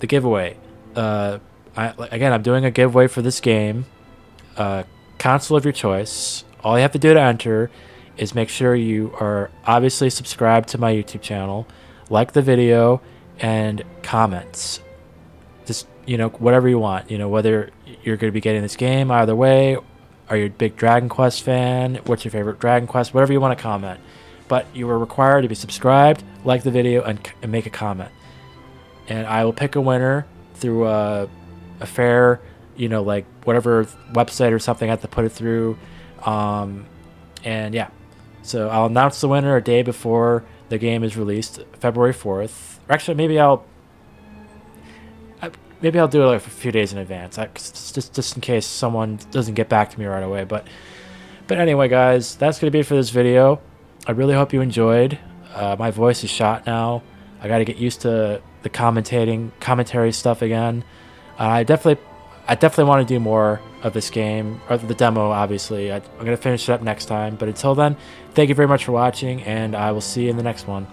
giveaway. I'm doing a giveaway for this game. Console of your choice. All you have to do to enter is make sure you are obviously subscribed to my YouTube channel, like the video, and comments. Just whatever you want. Whether you're going to be getting this game either way. Are you a big Dragon Quest fan? What's your favorite Dragon Quest? Whatever you want to comment. But you are required to be subscribed, like the video, and make a comment. And I will pick a winner through a fair, like whatever website or something I have to put it through. And yeah, so I'll announce the winner a day before the game is released, February 4th. Or actually, maybe I'll do it like a few days in advance, just in case someone doesn't get back to me right away. But anyway, guys, that's gonna be it for this video. I really hope you enjoyed. My voice is shot now. I got to get used to the commentary stuff again. I definitely want to do more of this game, or the demo, obviously. I'm going to finish it up next time. But until then, thank you very much for watching, and I will see you in the next one.